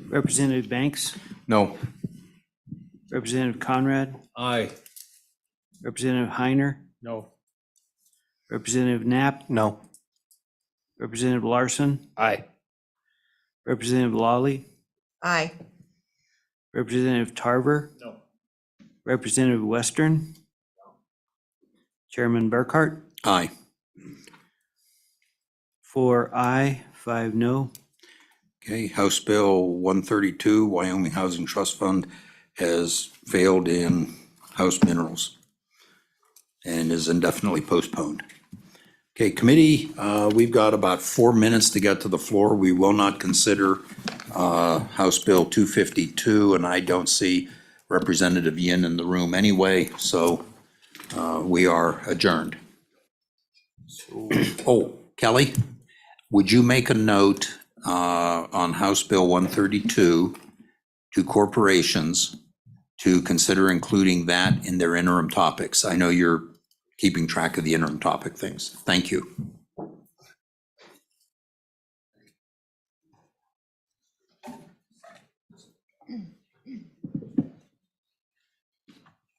Representative Banks, No. Representative Conrad, Aye. Representative Heiner, No. Representative Knapp, No. Representative Larson, Aye. Representative Lawley, Aye. Representative Tarver. No. Representative Western. Chairman Burkhart. Aye. 4 aye, 5 no. Okay, House Bill 132, Wyoming Housing Trust Fund has failed in House Minerals and is indefinitely postponed. Okay, committee, we've got about 4 minutes to get to the floor. We will not consider House Bill 252, and I don't see Representative Yin in the room anyway, so we are adjourned. Oh, Kelly, would you make a note on House Bill 132 to corporations to consider including that in their interim topics? I know you're keeping track of the interim topic things. Thank you.